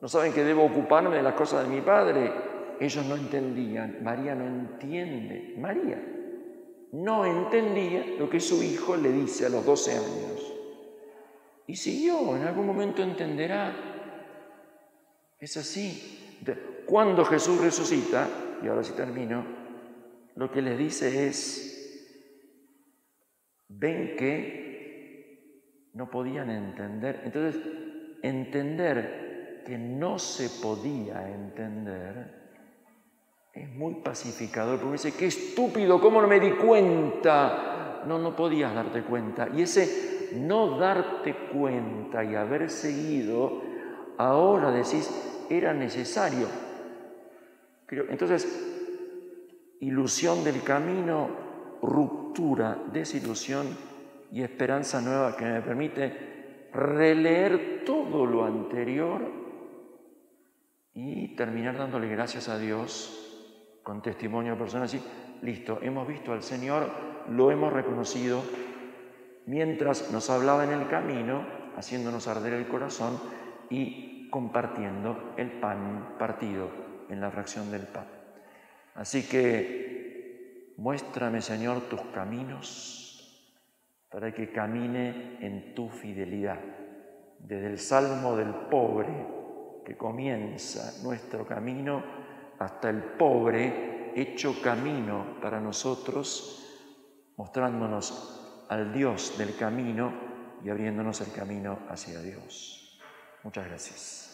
¿No saben que debo ocuparme de las cosas de mi padre? Ellos no entendían. María no entiende. María no entendía lo que su hijo le dice a los 12 años. Y siguió, en algún momento entenderá. Es así. Cuando Jesús resucita, y ahora sí termino, lo que les dice es, ven que no podían entender. Entonces, entender que no se podía entender es muy pacificador, porque dice, qué estúpido, ¿cómo no me di cuenta? No podías darte cuenta. Y ese no darte cuenta y haber seguido, ahora decís, era necesario. Entonces, ilusión del camino, ruptura, desilusión y esperanza nueva que me permite releer todo lo anterior y terminar dándole gracias a Dios con testimonio personal, así, listo, hemos visto al Señor, lo hemos reconocido, mientras nos hablaba en el camino, haciéndonos arder el corazón y compartiendo el pan partido en la fracción del pan. Así que muéstrame, Señor, tus caminos para que camine en tu fidelidad. Desde el Salmo del pobre que comienza nuestro camino hasta el pobre hecho camino para nosotros, mostrándonos al Dios del camino y abriéndonos el camino hacia Dios. Muchas gracias.